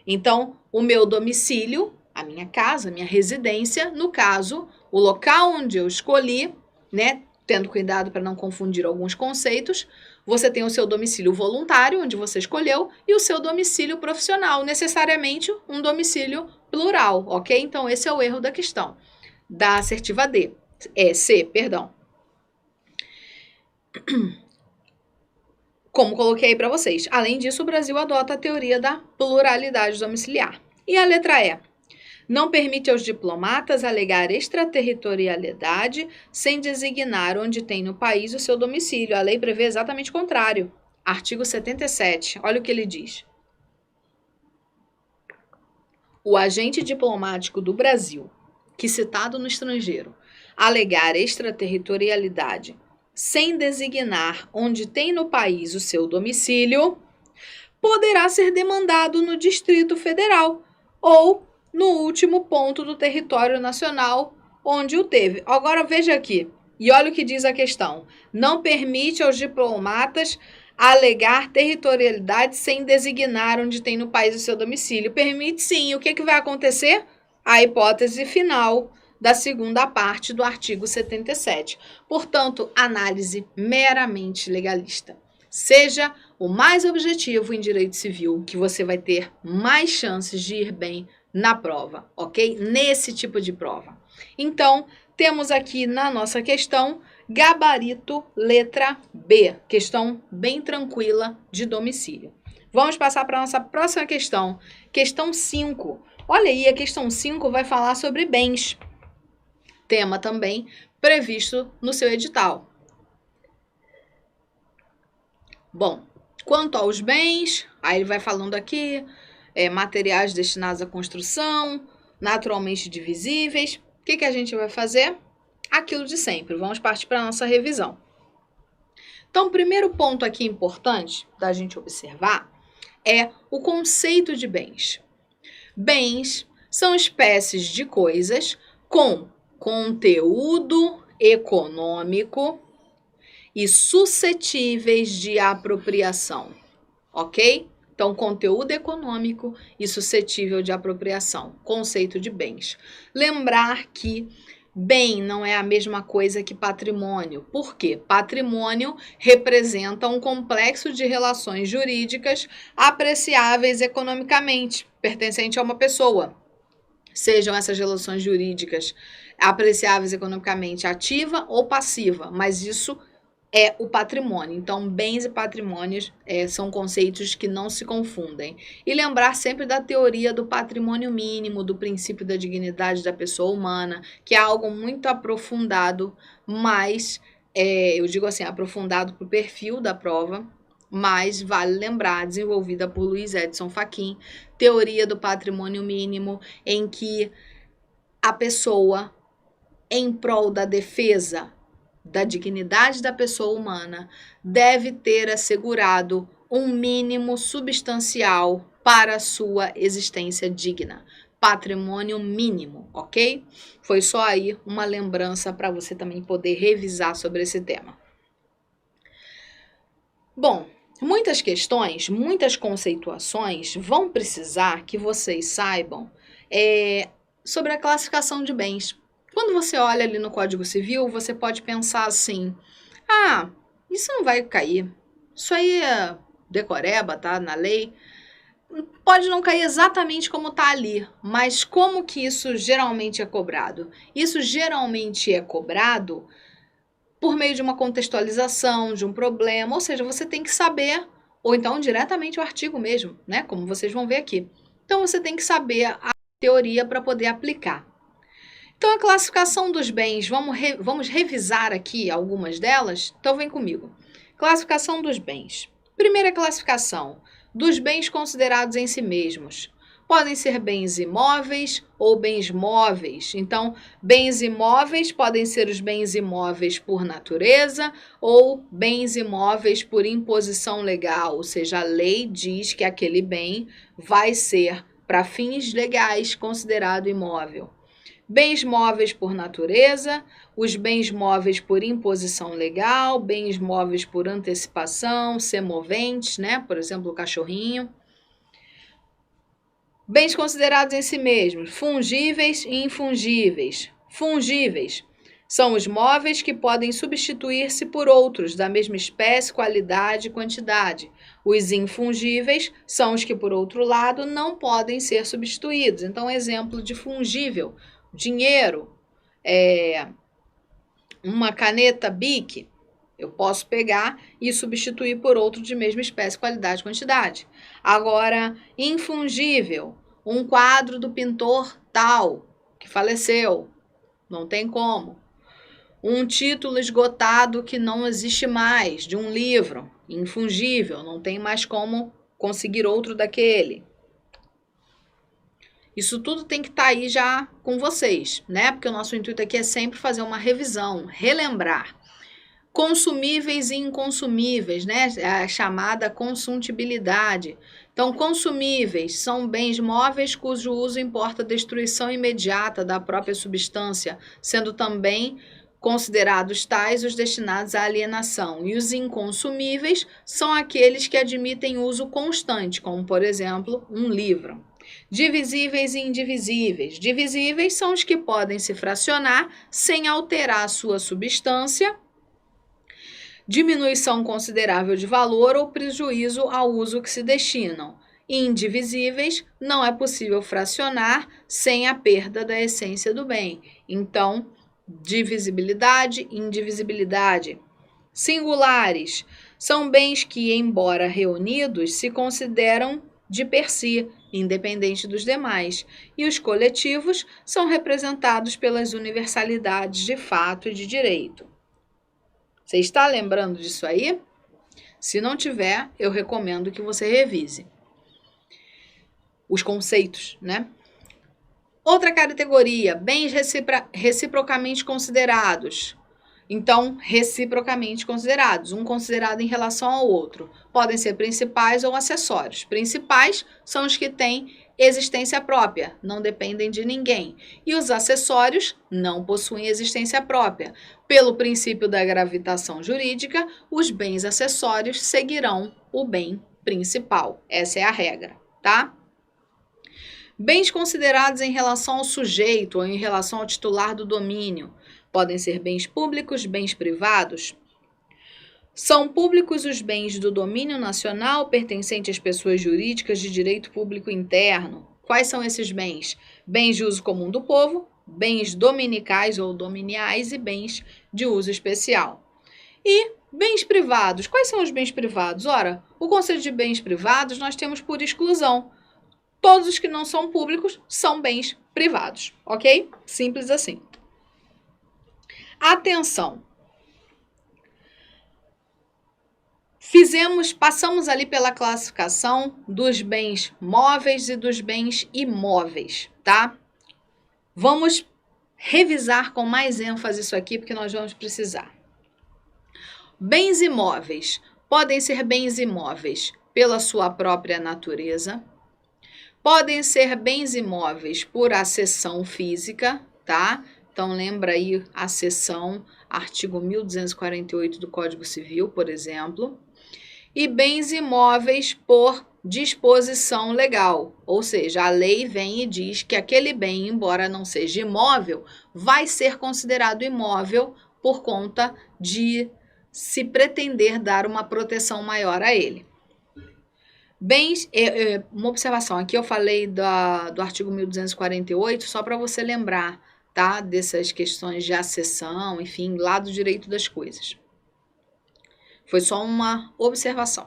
Então, o meu domicílio, a minha casa, a minha residência, no caso, o local onde eu escolhi, né, tendo cuidado para não confundir alguns conceitos, você tem o seu domicílio voluntário, onde você escolheu, e o seu domicílio profissional, necessariamente um domicílio plural, ok? Então, esse é o erro da questão, da assertiva D. C, perdão. Como coloquei aí para vocês. Além disso, o Brasil adota a teoria da pluralidade domiciliar. E a letra E. Não permite aos diplomatas alegar extraterritorialidade sem designar onde tem no país o seu domicílio. A lei prevê exatamente o contrário. Artigo 77. Olha o que ele diz. O agente diplomático do Brasil, que citado no estrangeiro, alegar extraterritorialidade sem designar onde tem no país o seu domicílio, poderá ser demandado no Distrito Federal ou no último ponto do território nacional onde o teve. Agora veja aqui, e olha o que diz a questão. Não permite aos diplomatas alegar territorialidade sem designar onde tem no país o seu domicílio. Permite sim. O que vai acontecer? A hipótese final da segunda parte do artigo 77. Portanto, análise meramente legalista. Seja o mais objetivo em direito civil, que você vai ter mais chances de ir bem na prova, ok? Nesse tipo de prova. Então, temos aqui na nossa questão, gabarito letra B. Questão bem tranquila de domicílio. Vamos passar para a nossa próxima questão. Questão 5. Olha aí, a questão 5 vai falar sobre bens. Tema também previsto no seu edital. Bom, quanto aos bens, aí ele vai falando aqui, materiais destinados à construção, naturalmente divisíveis. O que a gente vai fazer? Aquilo de sempre. Vamos partir para a nossa revisão. Então, o primeiro ponto aqui importante da gente observar é o conceito de bens. Bens são espécies de coisas com conteúdo econômico e suscetíveis de apropriação, ok? Então, conteúdo econômico e suscetível de apropriação, conceito de bens. Lembrar que bem não é a mesma coisa que patrimônio. Por quê? Patrimônio representa um complexo de relações jurídicas apreciáveis economicamente, pertencente a uma pessoa. Sejam essas relações jurídicas apreciáveis economicamente ativa ou passiva, mas isso é o patrimônio. Então, bens e patrimônios são conceitos que não se confundem. E lembrar sempre da teoria do patrimônio mínimo, do princípio da dignidade da pessoa humana, que é algo muito aprofundado, mas, eu digo assim, aprofundado para o perfil da prova, mas vale lembrar, desenvolvida por Luiz Edson Fachin, teoria do patrimônio mínimo, em que a pessoa, em prol da defesa da dignidade da pessoa humana, deve ter assegurado um mínimo substancial para a sua existência digna. Patrimônio mínimo, ok? Foi só aí uma lembrança para você também poder revisar sobre esse tema. Bom, muitas questões, muitas conceituações vão precisar que vocês saibam sobre a classificação de bens. Quando você olha ali no Código Civil, você pode pensar assim, ah, isso não vai cair, isso aí é decoreba, tá, na lei. Pode não cair exatamente como está ali, mas como que isso geralmente é cobrado? Isso geralmente é cobrado por meio de uma contextualização, de um problema, ou seja, você tem que saber, ou então diretamente o artigo mesmo, né? Como vocês vão ver aqui. Então você tem que saber a teoria para poder aplicar. Então a classificação dos bens, vamos revisar aqui algumas delas? Então vem comigo. Classificação dos bens. Primeira classificação, dos bens considerados em si mesmos. Podem ser bens imóveis ou bens móveis. Então, bens imóveis podem ser os bens imóveis por natureza ou bens imóveis por imposição legal, ou seja, a lei diz que aquele bem vai ser, para fins legais, considerado imóvel. Bens móveis por natureza, os bens móveis por imposição legal, bens móveis por antecipação, semoventes, né? Por exemplo, o cachorrinho. Bens considerados em si mesmos, fungíveis e infungíveis. Fungíveis são os móveis que podem substituir-se por outros da mesma espécie, qualidade e quantidade. Os infungíveis são os que, por outro lado, não podem ser substituídos. Então, exemplo de fungível: dinheiro, uma caneta Bic, eu posso pegar e substituir por outro de mesma espécie, qualidade e quantidade. Agora, infungível, um quadro do pintor tal, que faleceu, não tem como. Um título esgotado que não existe mais, de um livro, infungível, não tem mais como conseguir outro daquele. Isso tudo tem que estar aí já com vocês, né? Porque o nosso intuito aqui é sempre fazer uma revisão, relembrar. Consumíveis e inconsumíveis, né? A chamada consuntibilidade. Então, consumíveis são bens móveis cujo uso importa a destruição imediata da própria substância, sendo também considerados tais os destinados à alienação. E os inconsumíveis são aqueles que admitem uso constante, como, por exemplo, um livro. Divisíveis e indivisíveis. Divisíveis são os que podem se fracionar sem alterar a sua substância, diminuição considerável de valor ou prejuízo ao uso que se destinam. Indivisíveis, não é possível fracionar sem a perda da essência do bem. Então, divisibilidade, indivisibilidade. Singulares são bens que, embora reunidos, se consideram de per si, independente dos demais, e os coletivos são representados pelas universalidades de fato e de direito. Você está lembrando disso aí? Se não tiver, eu recomendo que você revise os conceitos, né? Outra categoria, bens reciprocamente considerados. Então, reciprocamente considerados, um considerado em relação ao outro. Podem ser principais ou acessórios. Principais são os que têm existência própria, não dependem de ninguém. E os acessórios não possuem existência própria. Pelo princípio da gravitação jurídica, os bens acessórios seguirão o bem principal. Essa é a regra, tá? Bens considerados em relação ao sujeito ou em relação ao titular do domínio. Podem ser bens públicos, bens privados. São públicos os bens do domínio nacional pertencentes às pessoas jurídicas de direito público interno. Quais são esses bens? Bens de uso comum do povo, bens dominicais ou dominiais e bens de uso especial. E bens privados. Quais são os bens privados? Ora, o conceito de bens privados nós temos por exclusão. Todos os que não são públicos são bens privados, ok? Simples assim. Atenção! Passamos ali pela classificação dos bens móveis e dos bens imóveis, tá? Vamos revisar com mais ênfase isso aqui, porque nós vamos precisar. Bens imóveis podem ser bens imóveis pela sua própria natureza, Podem ser bens imóveis por acessão física, tá? Então, lembra aí a seção, artigo 1248 do Código Civil, por exemplo. E bens imóveis por disposição legal, ou seja, a lei vem e diz que aquele bem, embora não seja imóvel, vai ser considerado imóvel por conta de se pretender dar uma proteção maior a ele. Bens, uma observação, aqui eu falei do artigo 1248, só para você lembrar, tá? Dessas questões de acessão, enfim, lá do direito das coisas. Foi só uma observação.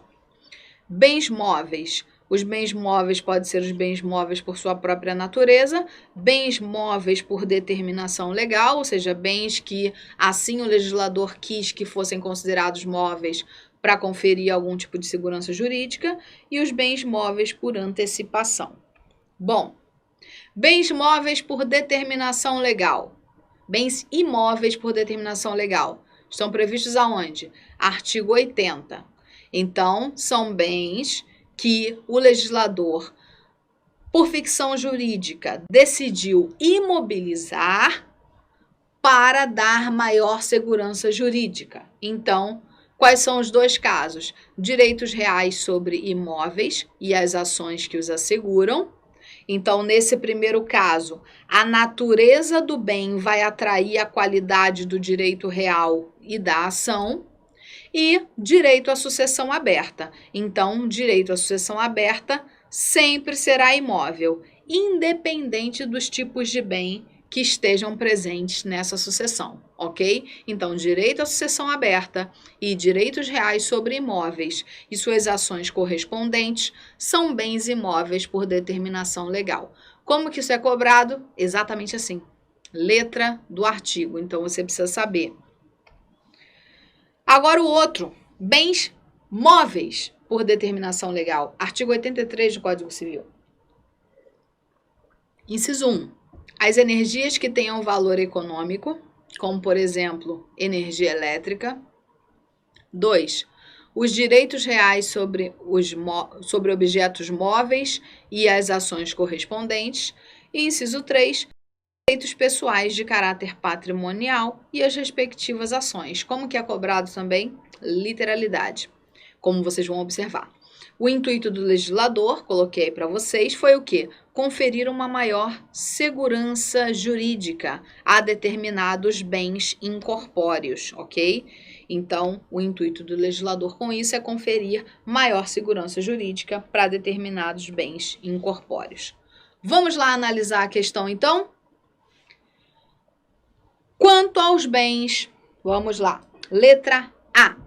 Bens móveis. Os bens móveis podem ser os bens móveis por sua própria natureza, bens móveis por determinação legal, ou seja, bens que assim o legislador quis que fossem considerados móveis para conferir algum tipo de segurança jurídica, e os bens móveis por antecipação. Bom, bens móveis por determinação legal. Bens imóveis por determinação legal. Estão previstos aonde? Artigo 80. Então, são bens que o legislador, por ficção jurídica, decidiu imobilizar para dar maior segurança jurídica. Então, quais são os dois casos? Direitos reais sobre imóveis e as ações que os asseguram. Então, nesse primeiro caso, a natureza do bem vai atrair a qualidade do direito real e da ação. E direito à sucessão aberta. Então, direito à sucessão aberta sempre será imóvel, independente dos tipos de bem que estejam presentes nessa sucessão, ok? Então, direito à sucessão aberta e direitos reais sobre imóveis e suas ações correspondentes são bens imóveis por determinação legal. Como que isso é cobrado? Exatamente assim, letra do artigo. Então, você precisa saber. Agora o outro, bens móveis por determinação legal. Artigo 83 do Código Civil. Inciso 1. As energias que tenham valor econômico, como por exemplo, energia elétrica. 2. Os direitos reais sobre objetos móveis e as ações correspondentes. E inciso 3. Direitos pessoais de caráter patrimonial e as respectivas ações. Como que é cobrado também? Literalidade, como vocês vão observar. O intuito do legislador, coloquei para vocês, foi o quê? Conferir uma maior segurança jurídica a determinados bens incorpóreos, ok? Então, o intuito do legislador com isso é conferir maior segurança jurídica para determinados bens incorpóreos. Vamos lá analisar a questão, então? Quanto aos bens, vamos lá. Letra A.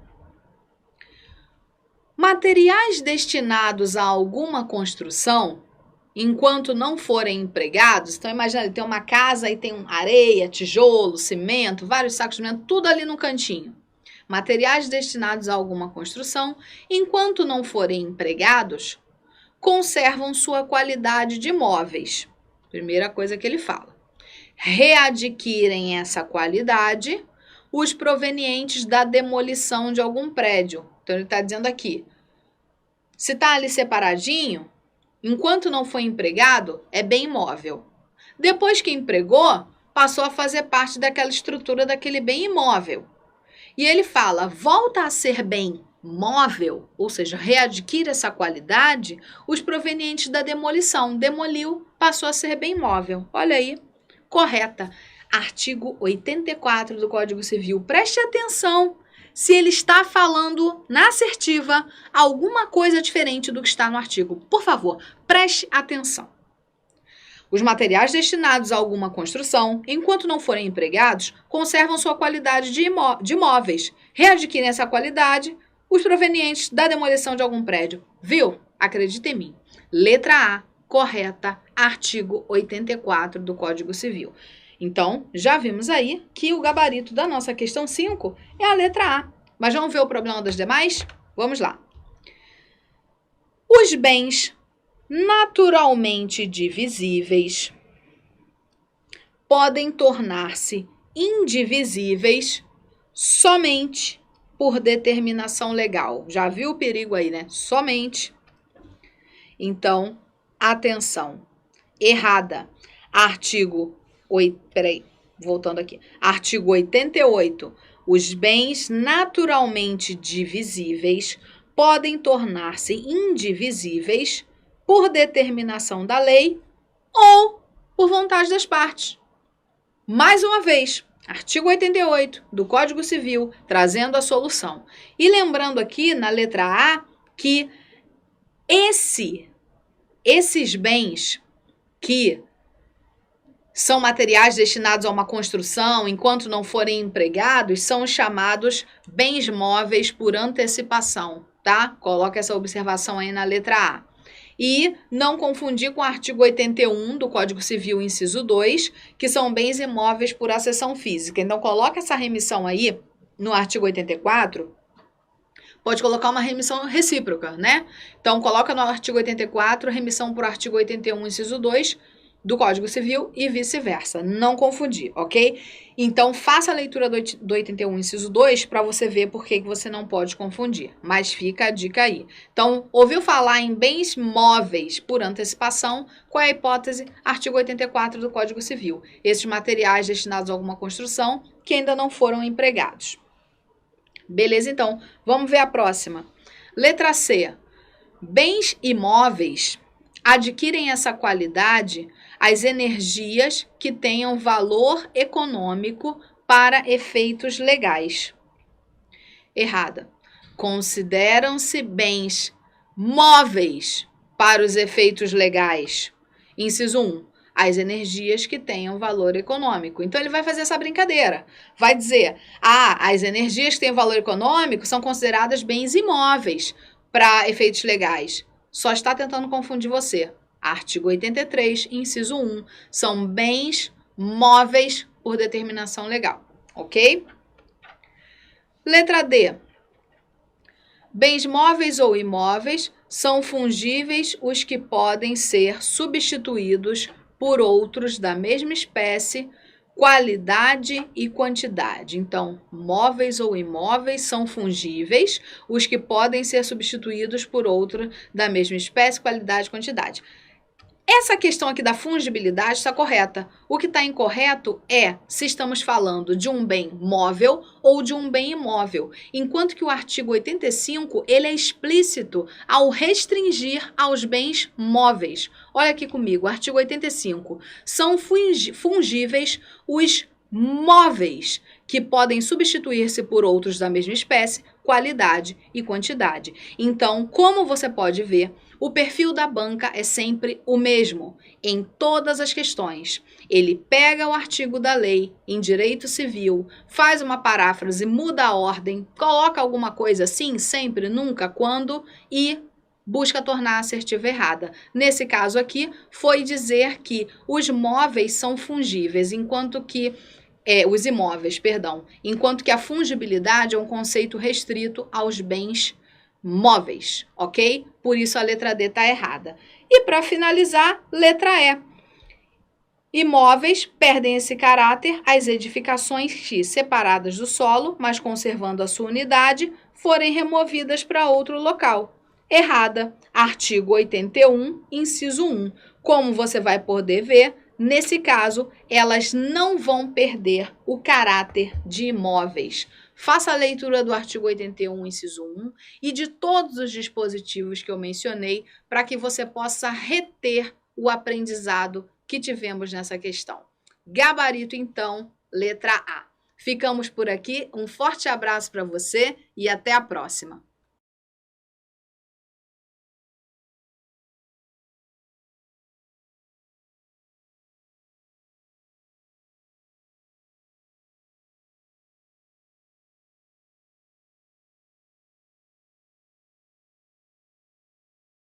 Materiais destinados a alguma construção, enquanto não forem empregados, então imagina, tem uma casa e tem areia, tijolo, cimento, vários sacos de cimento, tudo ali no cantinho. Materiais destinados a alguma construção, enquanto não forem empregados, conservam sua qualidade de imóveis. Primeira coisa que ele fala. Readquirem essa qualidade os provenientes da demolição de algum prédio. Então, ele está dizendo aqui, se está ali separadinho, enquanto não foi empregado, é bem imóvel. Depois que empregou, passou a fazer parte daquela estrutura daquele bem imóvel. E ele fala, volta a ser bem móvel, ou seja, readquire essa qualidade, os provenientes da demolição. Demoliu, passou a ser bem móvel. Olha aí. Correta. Artigo 84 do Código Civil. Preste atenção se ele está falando na assertiva alguma coisa diferente do que está no artigo. Por favor, preste atenção. Os materiais destinados a alguma construção, enquanto não forem empregados, conservam sua qualidade de imóveis. Readquirem essa qualidade os provenientes da demolição de algum prédio. Viu? Acredita em mim. Letra A. Correta, artigo 84 do Código Civil. Então, já vimos aí que o gabarito da nossa questão 5 é a letra A. Mas vamos ver o problema das demais? Vamos lá. Os bens naturalmente divisíveis podem tornar-se indivisíveis somente por determinação legal. Já viu o perigo aí, né? Somente. Então, Atenção. Errada. Artigo... voltando aqui. Artigo 88. Os bens naturalmente divisíveis podem tornar-se indivisíveis por determinação da lei ou por vontade das partes. Mais uma vez, artigo 88 do Código Civil, trazendo a solução. E lembrando aqui, na letra A, que esses bens que são materiais destinados a uma construção, enquanto não forem empregados, são chamados bens móveis por antecipação, tá? Coloca essa observação aí na letra A. E não confundir com o artigo 81 do Código Civil, inciso 2, que são bens imóveis por acessão física. Então, coloca essa remissão aí no artigo 84, pode colocar uma remissão recíproca, né? Então, coloca no artigo 84, remissão por artigo 81, inciso 2, do Código Civil e vice-versa. Não confundir, ok? Então, faça a leitura do 81, inciso 2, para você ver por que você não pode confundir. Mas fica a dica aí. Então, ouviu falar em bens móveis por antecipação? Qual é a hipótese? Artigo 84 do Código Civil. Esses materiais destinados a alguma construção que ainda não foram empregados. Beleza, então. Vamos ver a próxima. Letra C. Bens imóveis adquirem essa qualidade as energias que tenham valor econômico para efeitos legais. Errada. Consideram-se bens móveis para os efeitos legais. Inciso 1. As energias que tenham valor econômico. Então, ele vai fazer essa brincadeira. Vai dizer, as energias que têm valor econômico são consideradas bens imóveis para efeitos legais. Só está tentando confundir você. Artigo 83, inciso 1, são bens móveis por determinação legal, ok? Letra D. Bens móveis ou imóveis são fungíveis os que podem ser substituídos por outros da mesma espécie, qualidade e quantidade. Então, móveis ou imóveis são fungíveis os que podem ser substituídos por outro da mesma espécie, qualidade e quantidade. Essa questão aqui da fungibilidade está correta. O que está incorreto é se estamos falando de um bem móvel ou de um bem imóvel. Enquanto que o artigo 85, ele é explícito ao restringir aos bens móveis. Olha aqui comigo, artigo 85. São fungíveis os móveis que podem substituir-se por outros da mesma espécie, qualidade e quantidade. Então, como você pode ver, o perfil da banca é sempre o mesmo em todas as questões. Ele pega o artigo da lei em direito civil, faz uma paráfrase, muda a ordem, coloca alguma coisa assim, sempre, nunca, quando, e busca tornar a assertiva errada. Nesse caso aqui, foi dizer que os móveis são fungíveis, enquanto que os imóveis, perdão, enquanto que a fungibilidade é um conceito restrito aos bens móveis, ok? Por isso a letra D está errada. E para finalizar, letra E. Imóveis perdem esse caráter as edificações que, separadas do solo, mas conservando a sua unidade, forem removidas para outro local. Errada. Artigo 81, inciso 1. Como você vai poder ver, nesse caso, elas não vão perder o caráter de imóveis. Faça a leitura do artigo 81, inciso 1 e de todos os dispositivos que eu mencionei para que você possa reter o aprendizado que tivemos nessa questão. Gabarito, então, letra A. Ficamos por aqui, um forte abraço para você e até a próxima.